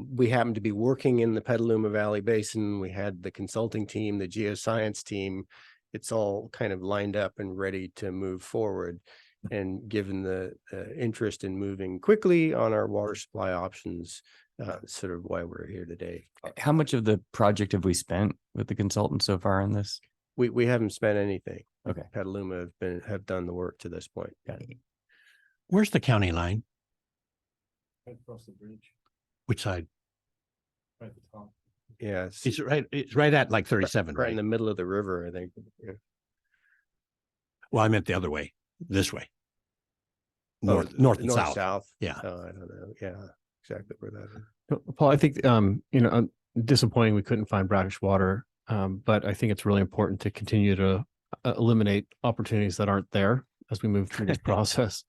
we happen to be working in the Petaluma Valley Basin. We had the consulting team, the geoscience team. It's all kind of lined up and ready to move forward. And given the interest in moving quickly on our water supply options, sort of why we're here today. How much of the project have we spent with the consultant so far on this? We haven't spent anything. Okay. Petaluma have done the work to this point. Got it. Where's the county line? Right across the bridge, Which side? right at the top. Yeah, It's right at like 37, right right? in the middle of the river, I think. Yeah. Well, I meant the other way, this way. Oh, North and south. South. Yeah. I don't know. Yeah, exactly where that is. Paul, I think, disappointing we couldn't find brackish water. But I think it's really important to continue to eliminate opportunities that aren't there as we move through this process.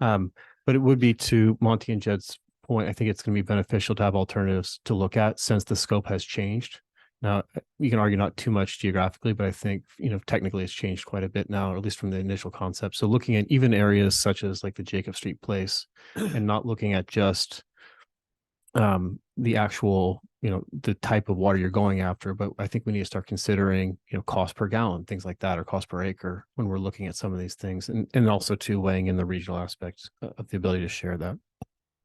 But it would be, to Monty and Jed's point, I think it's going to be beneficial to have alternatives to look at since the scope has changed. Now, you can argue not too much geographically, but I think, technically it's changed quite a bit now, or at least from the initial concept. So looking at even areas such as like the Jacob Street Place and not looking at just the actual, the type of water you're going after, but I think we need to start considering, cost per gallon, things like that, or cost per acre when we're looking at some of these things, and also too weighing in the regional aspects of the ability to share that.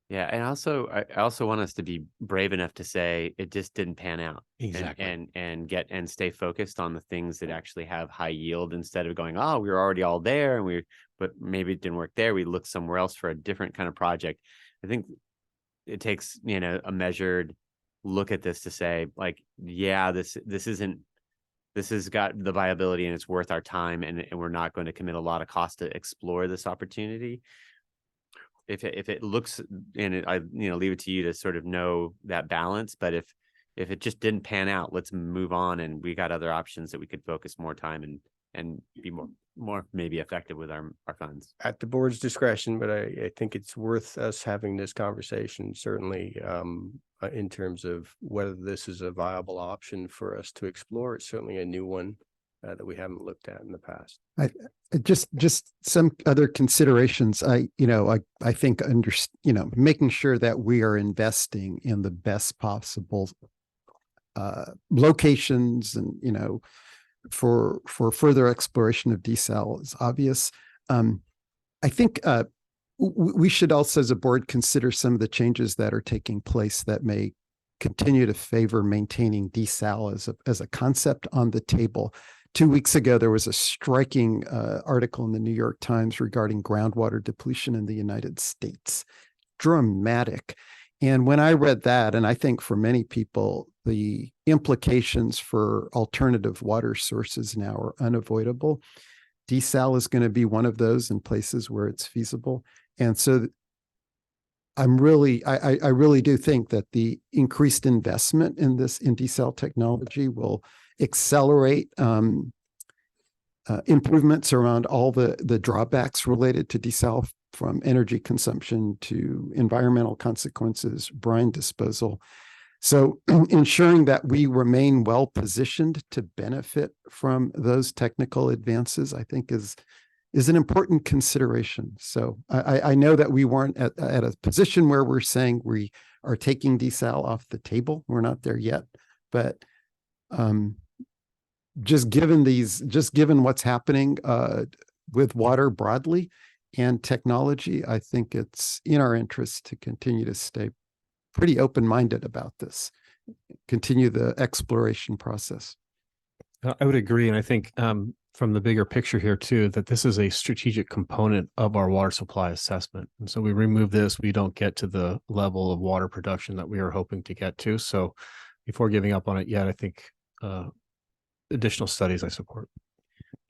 Yeah, and I also want us to be brave enough to say it just didn't pan out. Exactly. And stay focused on the things that actually have high yield, instead of going, oh, we were already all there but maybe it didn't work there. We look somewhere else for a different kind of project. I think it takes, a measured look at this to say, like, yeah, this has got the viability and it's worth our time, and we're not going to commit a lot of cost to explore this opportunity. If it looks, and I leave it to you to sort of know that balance. But if it just didn't pan out, let's move on, and we got other options that we could focus more time and be more maybe effective with our funds. At the board's discretion, but I think it's worth us having this conversation, certainly in terms of whether this is a viable option for us to explore. It's certainly a new one that we haven't looked at in the past. Just some other considerations. I think making sure that we are investing in the best possible locations and, for further exploration of desal is obvious. I think we should also, as a board, consider some of the changes that are taking place that may continue to favor maintaining desal as a concept on the table. 2 weeks ago, there was a striking article in the New York Times regarding groundwater depletion in the United States. Dramatic. And when I read that, and I think for many people, the implications for alternative water sources now are unavoidable. Desal is going to be one of those in places where it's feasible. And so I really do think that the increased investment in desal technology will accelerate improvements around all the drawbacks related to desal, from energy consumption to environmental consequences, brine disposal. So ensuring that we remain well positioned to benefit from those technical advances, I think is an important consideration. So I know that we weren't at a position where we're saying we are taking desal off the table. We're not there yet, but just given what's happening with water broadly and technology, I think it's in our interest to continue to stay pretty open-minded about this, continue the exploration process. I would agree. And I think from the bigger picture here too, that this is a strategic component of our water supply assessment. And so we remove this, we don't get to the level of water production that we are hoping to get to. So before giving up on it yet, I think additional studies I support.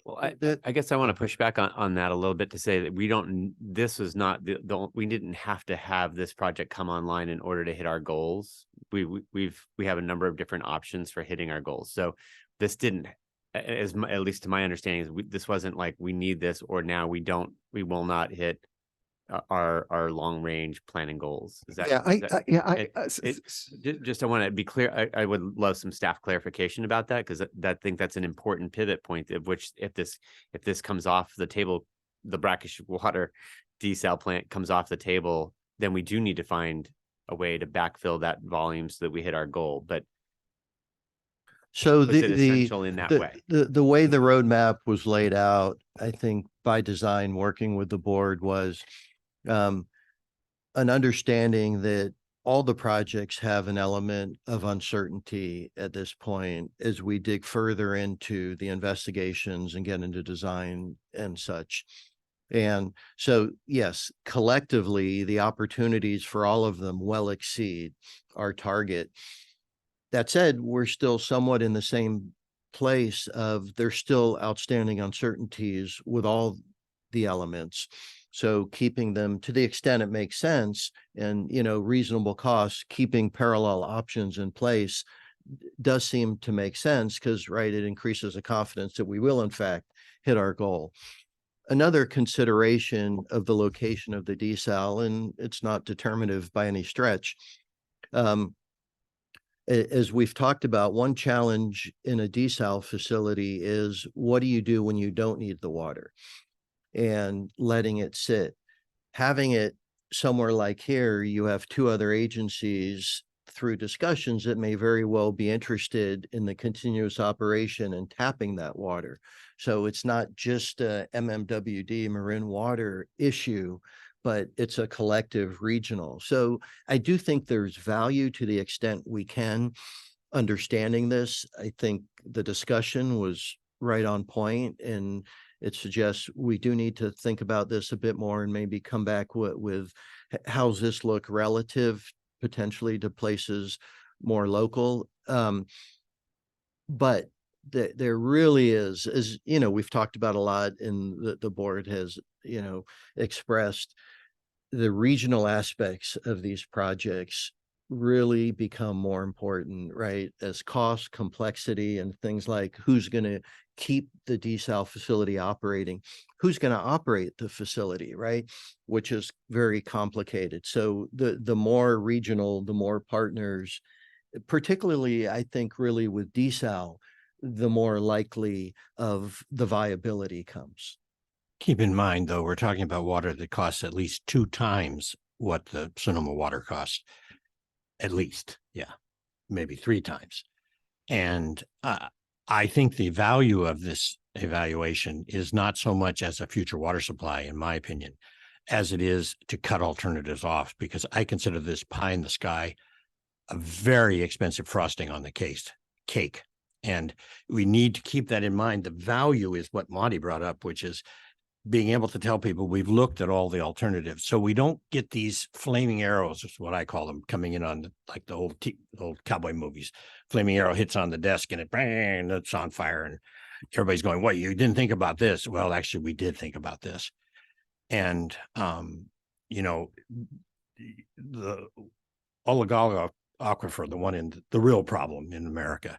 Well, I guess I want to push back on that a little bit to say that this was not we didn't have to have this project come online in order to hit our goals. We have a number of different options for hitting our goals. So this didn't, at least to my understanding, this wasn't like we need this or now we will not hit our long range planning goals. Is that, I want to be clear. I would love some staff clarification about that, because I think that's an important pivot point, of which if this comes off the table, the brackish water desal plant comes off the table, then we do need to find a way to backfill that volume so that we hit our goal. But so is it essential in that way? The way the roadmap was laid out, I think by design, working with the board, was an understanding that all the projects have an element of uncertainty at this point as we dig further into the investigations and get into design and such. And so, yes, collectively, the opportunities for all of them well exceed our target. That said, we're still somewhat in the same place of there's still outstanding uncertainties with all the elements. So keeping them, to the extent it makes sense and, reasonable costs, keeping parallel options in place does seem to make sense, because, right, it increases the confidence that we will, in fact, hit our goal. Another consideration of the location of the desal, and it's not determinative by any stretch, as we've talked about, one challenge in a desal facility is, what do you do when you don't need the water? And letting it sit. Having it somewhere like here, you have two other agencies through discussions that may very well be interested in the continuous operation and tapping that water. So it's not just a MMWD Marin Water issue, but it's a collective regional. So I do think there's value to the extent we can understanding this. I think the discussion was right on point, and it suggests we do need to think about this a bit more and maybe come back with how's this look relative potentially to places more local. But there really is, as we've talked about a lot, and the board has, expressed, the regional aspects of these projects really become more important, right? As cost, complexity, and things like who's going to keep the desal facility operating, who's going to operate the facility, right? Which is very complicated. So the more regional, the more partners, particularly I think really with desal, the more likely of the viability comes. Keep in mind, though, we're talking about water that costs at least 2 times what the Sonoma water costs. At least, yeah, maybe 3 times. And I think the value of this evaluation is not so much as a future water supply, in my opinion, as it is to cut alternatives off, because I consider this pie in the sky a very expensive frosting on the cake. And we need to keep that in mind. The value is what Monty brought up, which is being able to tell people we've looked at all the alternatives. So we don't get these flaming arrows, is what I call them, coming in on like the old cowboy movies. Flaming arrow hits on the desk and it's on fire. And everybody's going, what, you didn't think about this? Well, actually, we did think about this. And, the Olagala aquifer, the one in the real problem in America,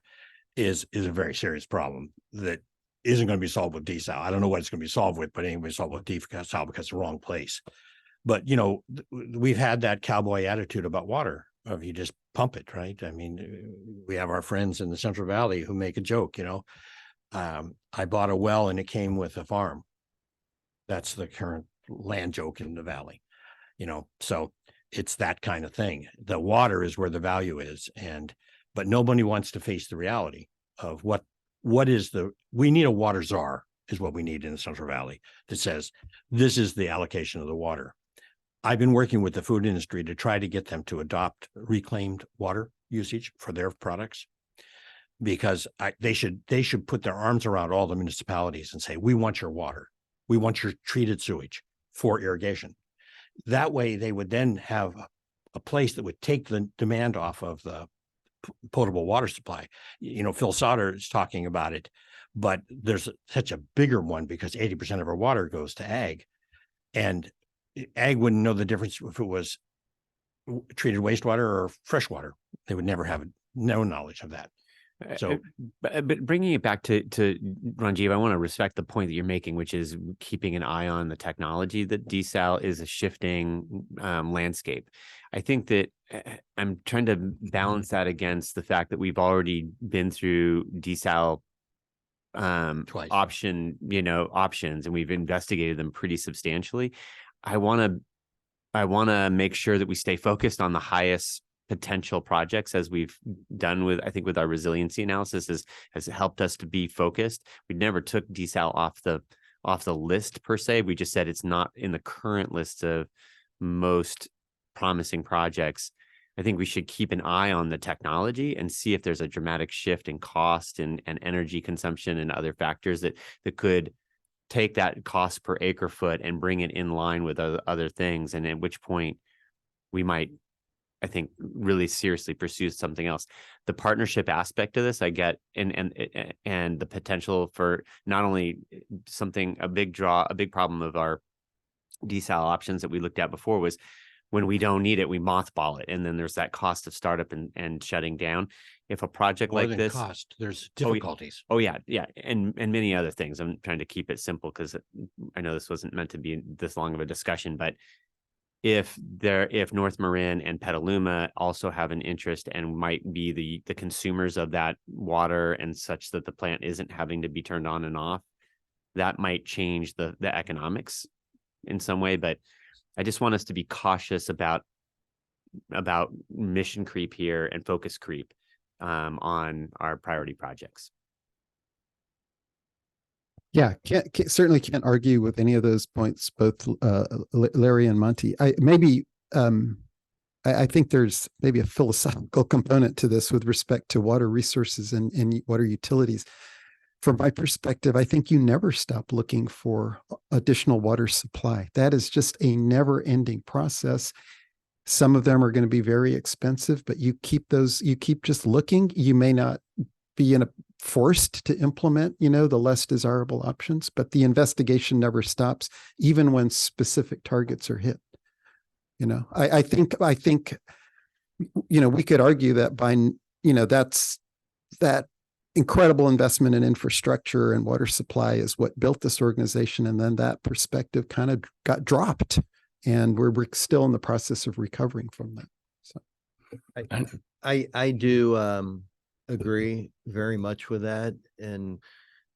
is a very serious problem that isn't going to be solved with desal. I don't know what it's going to be solved with, but anyway, solved with desal because it's the wrong place. But, we've had that cowboy attitude about water of you just pump it, right? I mean, we have our friends in the Central Valley who make a joke, I bought a well and it came with a farm. That's the current land joke in the Valley, so it's that kind of thing. The water is where the value is. But nobody wants to face the reality of we need a water czar is what we need in the Central Valley that says, this is the allocation of the water. I've been working with the food industry to try to get them to adopt reclaimed water usage for their products, because they should put their arms around all the municipalities and say, we want your water. We want your treated sewage for irrigation. That way they would then have a place that would take the demand off of the potable water supply. Phil Sauter is talking about it, but there's such a bigger one because 80% of our water goes to ag, and ag wouldn't know the difference if it was treated wastewater or fresh water. They would never have no knowledge of that. So, but bringing it back to Ranjiv, I want to respect the point that you're making, which is keeping an eye on the technology. That desal is a shifting landscape. I think that I'm trying to balance that against the fact that we've already been through desal Twice. options, and we've investigated them pretty substantially. I want to make sure that we stay focused on the highest potential projects, as we've done with our resiliency analysis has helped us to be focused. We never took desal off the list per se. We just said it's not in the current list of most promising projects. I think we should keep an eye on the technology and see if there's a dramatic shift in cost and energy consumption and other factors that could take that cost per acre foot and bring it in line with other things. And at which point we might, I think, really seriously pursue something else. The partnership aspect of this, I get, and the potential for not only a big problem of our desal options that we looked at before was when we don't need it, we mothball it. And then there's that cost of startup and shutting down. If a project more like than this, cost, there's difficulties. Oh yeah. And many other things. I'm trying to keep it simple because I know this wasn't meant to be this long of a discussion, but if North Marin and Petaluma also have an interest and might be the consumers of that water and such that the plant isn't having to be turned on and off, that might change the economics in some way. But I just want us to be cautious about mission creep here and focus creep on our priority projects. Yeah, certainly can't argue with any of those points, both Larry and Monty. I think there's maybe a philosophical component to this with respect to water resources and water utilities. From my perspective, I think you never stop looking for additional water supply. That is just a never-ending process. Some of them are going to be very expensive, but you keep just looking. You may not be forced to implement, the less desirable options, but the investigation never stops, even when specific targets are hit. I think we could argue that that's that incredible investment in infrastructure and water supply is what built this organization. And then that perspective kind of got dropped, and we're still in the process of recovering from that. So I do agree very much with that. And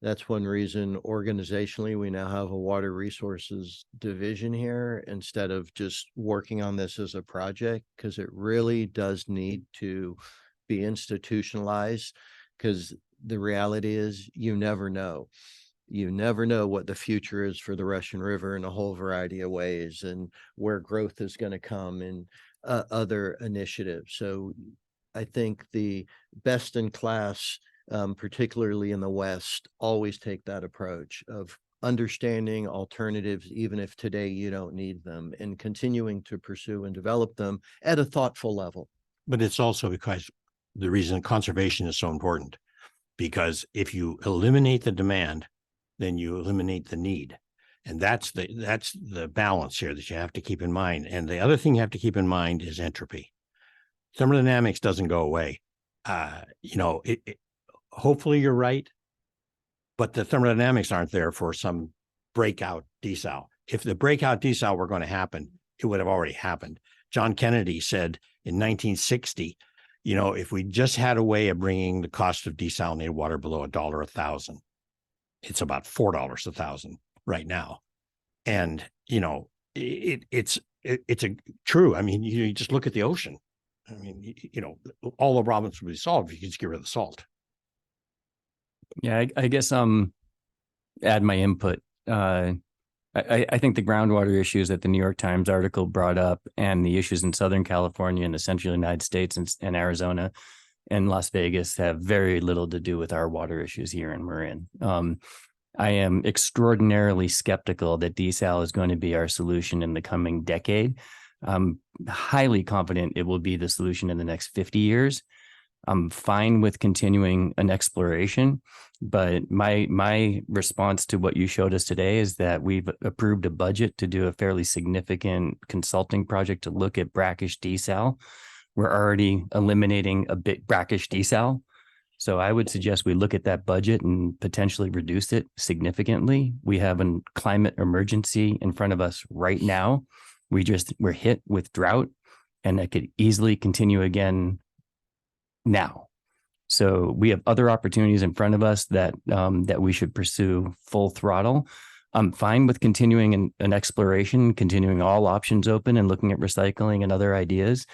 that's one reason organizationally, we now have a water resources division here instead of just working on this as a project, because it really does need to be institutionalized, because the reality is you never know. You never know what the future is for the Russian River in a whole variety of ways, and where growth is going to come in other initiatives. So I think the best in class, particularly in the West, always take that approach of understanding alternatives, even if today you don't need them, and continuing to pursue and develop them at a thoughtful level. But it's also because the reason conservation is so important, because if you eliminate the demand, then you eliminate the need. And that's the balance here that you have to keep in mind. And the other thing you have to keep in mind is entropy. Thermodynamics doesn't go away. Hopefully you're right, but the thermodynamics aren't there for some breakout desal. If the breakout desal were going to happen, it would have already happened. John Kennedy said in 1960, if we just had a way of bringing the cost of desalinated water below $1 a thousand, it's about $4 a thousand right now. And, it's true. I mean, you just look at the ocean. I mean, all the problems would be solved if you could just get rid of the salt. Yeah, I guess add my input. I think the groundwater issues that the New York Times article brought up, and the issues in Southern California and the central United States and Arizona and Las Vegas have very little to do with our water issues here in Marin. I am extraordinarily skeptical that desal is going to be our solution in the coming decade. I'm highly confident it will be the solution in the next 50 years. I'm fine with continuing an exploration, but my response to what you showed us today is that we've approved a budget to do a fairly significant consulting project to look at brackish desal. We're already eliminating a bit brackish desal. So I would suggest we look at that budget and potentially reduce it significantly. We have a climate emergency in front of us right now. We're hit with drought, and that could easily continue again now. So we have other opportunities in front of us that we should pursue full throttle. I'm fine with continuing an exploration, continuing all options open and looking at recycling and other ideas.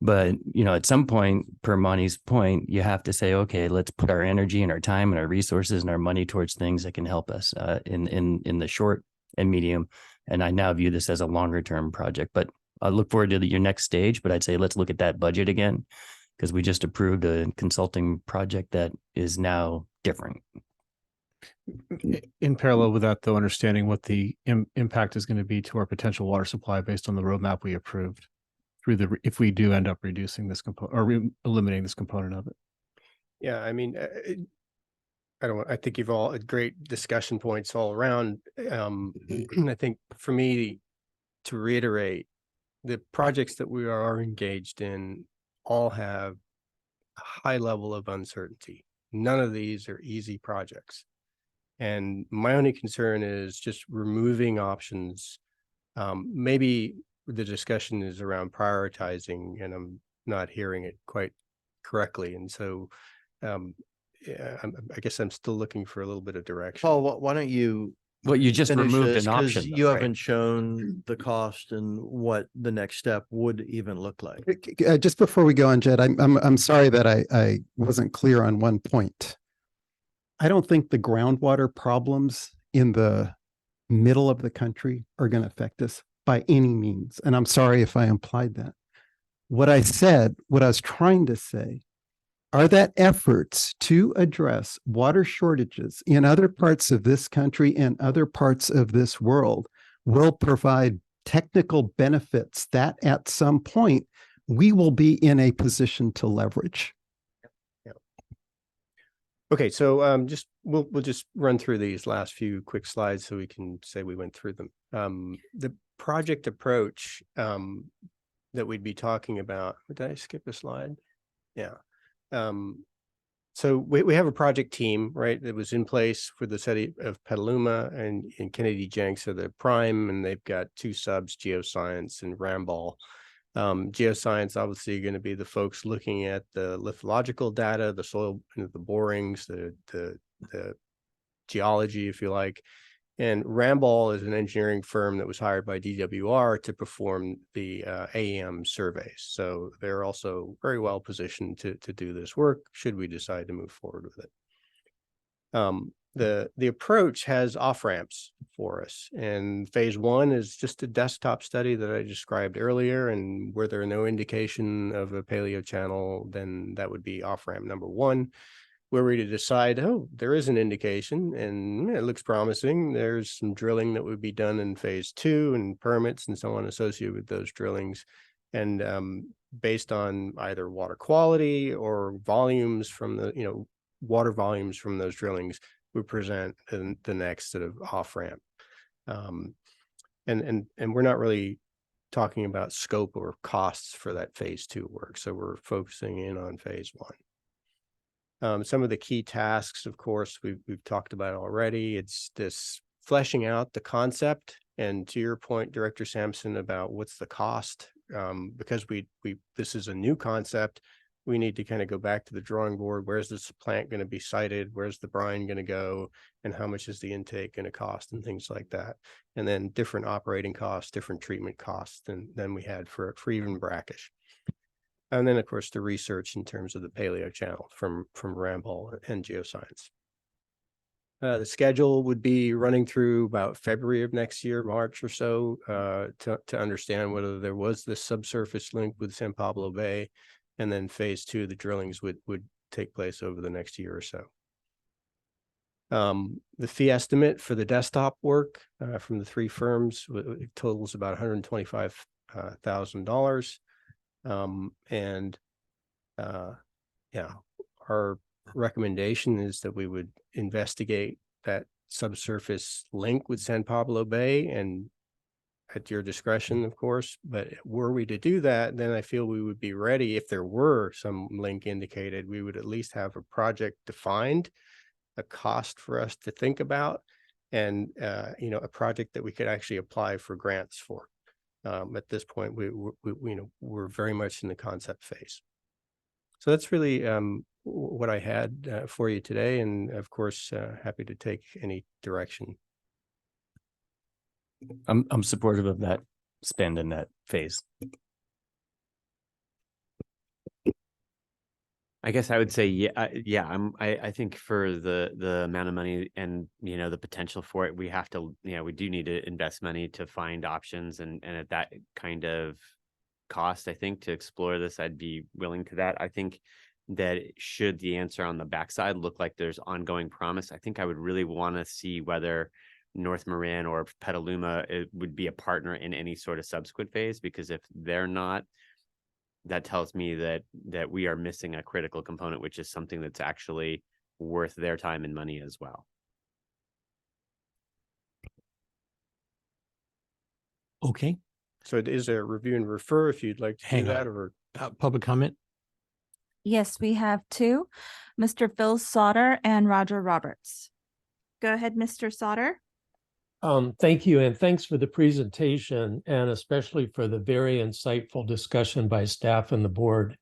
But, at some point, per Monty's point, you have to say, okay, let's put our energy and our time and our resources and our money towards things that can help us in the short and medium. And I now view this as a longer term project, but I look forward to your next stage. But I'd say, let's look at that budget again, because we just approved a consulting project that is now different. In parallel with that, though, understanding what the impact is going to be to our potential water supply based on the roadmap we approved if we do end up reducing this component or eliminating this component of it. Yeah, I mean, I think you've all had great discussion points all around. I think for me, to reiterate, the projects that we are engaged in all have a high level of uncertainty. None of these are easy projects. And my only concern is just removing options. Maybe the discussion is around prioritizing, and I'm not hearing it quite correctly. And so I guess I'm still looking for a little bit of direction. Paul, why don't you Well, you just finish removed this, an 'cause option. you though, haven't right? shown the cost and what the next step would even look like. just before we go on, Jed, I'm sorry that I wasn't clear on one point. I don't think the groundwater problems in the middle of the country are going to affect us by any means. And I'm sorry if I implied that. What I was trying to say, are that efforts to address water shortages in other parts of this country and other parts of this world will provide technical benefits that at some point we will be in a position to leverage. Okay, so we'll just run through these last few quick slides so we can say we went through them. The project approach, that we'd be talking about. Did I skip a slide? Yeah. So we have a project team, right, that was in place for the city of Petaluma, and Kennedy Jenks are the prime, and they've got two subs, Geoscience and Ramball. Geoscience obviously going to be the folks looking at the lithological data, the soil, the borings, the geology, if you like. And Ramball is an engineering firm that was hired by DWR to perform the AEM surveys. So they're also very well positioned to do this work should we decide to move forward with it. The approach has off-ramps for us. And phase one is just a desktop study that I described earlier. And where there are no indication of a paleo channel, then that would be off-ramp number one. Where we to decide, oh, there is an indication and it looks promising. There's some drilling that would be done in phase two and permits and so on associated with those drillings. And based on either water quality or volumes from the, water volumes from those drillings, we present the next sort of off ramp. And we're not really talking about scope or costs for that phase two work. So we're focusing in on phase one. Some of the key tasks, of course, we've talked about already. It's this fleshing out the concept. And to your point, Director Sampson, about what's the cost, because this is a new concept, we need to kind of go back to the drawing board. Where's this plant going to be sited? Where's the brine going to go? And how much is the intake going to cost and things like that? And then different operating costs, different treatment costs than we had for even brackish. And then, of course, the research in terms of the paleo channel from Ramball and Geoscience. The schedule would be running through about February of next year, March or so, to understand whether there was this subsurface link with San Pablo Bay. And then phase two, the drillings would take place over the next year or so. The fee estimate for the desktop work from the three firms totals about $125,000. Our recommendation is that we would investigate that subsurface link with San Pablo Bay, and at your discretion, of course. But were we to do that, then I feel we would be ready. If there were some link indicated, we would at least have a project defined, a cost for us to think about, and a project that we could actually apply for grants for. At this point, we're very much in the concept phase. So that's really what I had for you today, and of course, happy to take any direction. I'm supportive of that spend in that phase. I guess I would say, I think for the amount of money and, the potential for it, we have to, we do need to invest money to find options, and at that kind of cost, I think, to explore this, I'd be willing to that. I think that should the answer on the backside look like there's ongoing promise, I think I would really want to see whether North Marin or Petaluma would be a partner in any sort of subsequent phase, because if they're not, that tells me that we are missing a critical component, which is something that's actually worth their time and money as well. Okay, So it is a review and refer if you'd like to Hang do that, on. or public comment. Yes, we have two, Mr. Phil Sauter and Roger Roberts. Go ahead, Mr. Sauter. Thank you, and thanks for the presentation, and especially for the very insightful discussion by staff and the board.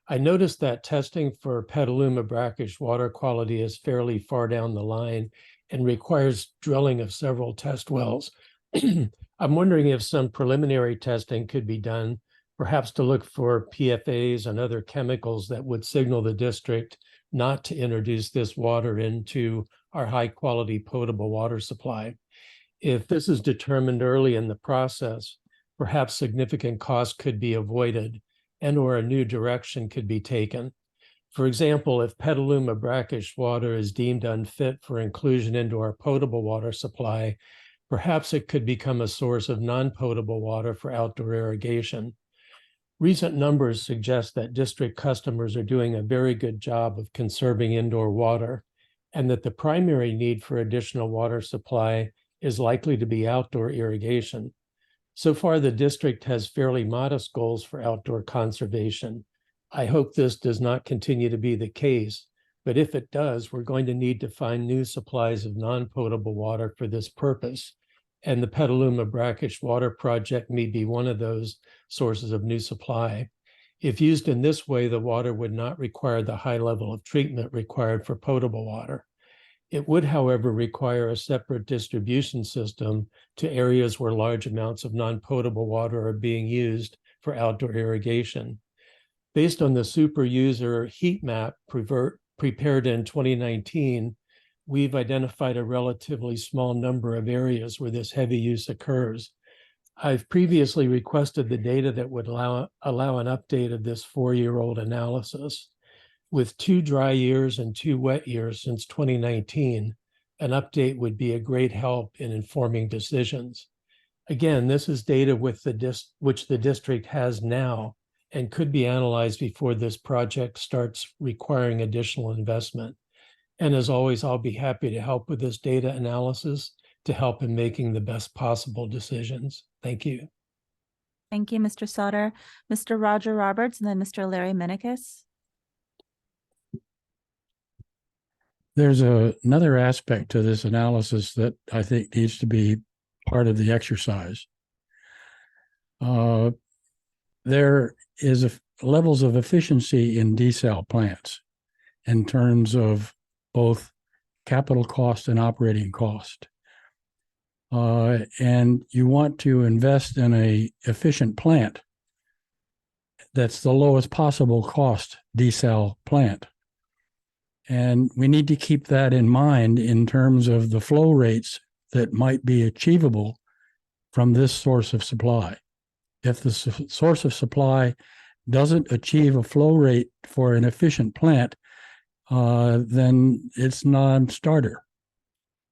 I noticed that testing for Petaluma brackish water quality is fairly far down the line and requires drilling of several test wells. I'm wondering if some preliminary testing could be done, perhaps to look for PFAs and other chemicals that would signal the district not to introduce this water into our high-quality potable water supply. If this is determined early in the process, perhaps significant costs could be avoided and/or a new direction could be taken. For example, if Petaluma brackish water is deemed unfit for inclusion into our potable water supply, perhaps it could become a source of non-potable water for outdoor irrigation. Recent numbers suggest that district customers are doing a very good job of conserving indoor water, and that the primary need for additional water supply is likely to be outdoor irrigation. So far, the district has fairly modest goals for outdoor conservation. I hope this does not continue to be the case, but if it does, we're going to need to find new supplies of non-potable water for this purpose. And the Petaluma Brackish Water Project may be one of those sources of new supply. If used in this way, the water would not require the high level of treatment required for potable water. It would, however, require a separate distribution system to areas where large amounts of non-potable water are being used for outdoor irrigation. Based on the super user heat map prepared in 2019, we've identified a relatively small number of areas where this heavy use occurs. I've previously requested the data that would allow an update of this 4-year-old analysis. With 2 dry years and 2 wet years since 2019, an update would be a great help in informing decisions. Again, this is data which the district has now and could be analyzed before this project starts requiring additional investment. And as always, I'll be happy to help with this data analysis to help in making the best possible decisions. Thank you. Thank you, Mr. Sauter. Mr. Roger Roberts, and then Mr. Larry Minikis. There's another aspect to this analysis that I think needs to be part of the exercise. There is levels of efficiency in desal plants in terms of both capital cost and operating cost. And you want to invest in an efficient plant that's the lowest possible cost desal plant. And we need to keep that in mind in terms of the flow rates that might be achievable from this source of supply. If the source of supply doesn't achieve a flow rate for an efficient plant, then it's non-starter.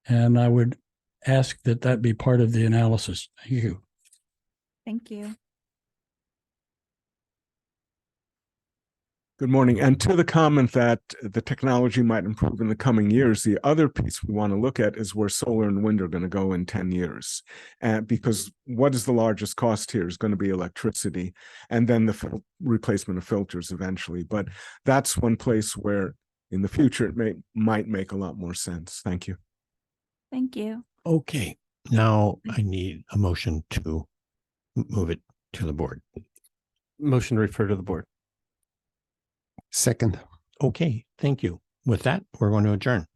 And I would ask that that be part of the analysis. Thank you. Thank you. Good morning. And to the comment that the technology might improve in the coming years, the other piece we want to look at is where solar and wind are going to go in 10 years. Because what is the largest cost here is going to be electricity, and then the replacement of filters eventually. But that's one place where in the future it might make a lot more sense. Thank you. Thank you. Okay, now I need a motion to move it to the board. Motion to refer to the board. Second. Okay, thank you. With that, we're going to adjourn.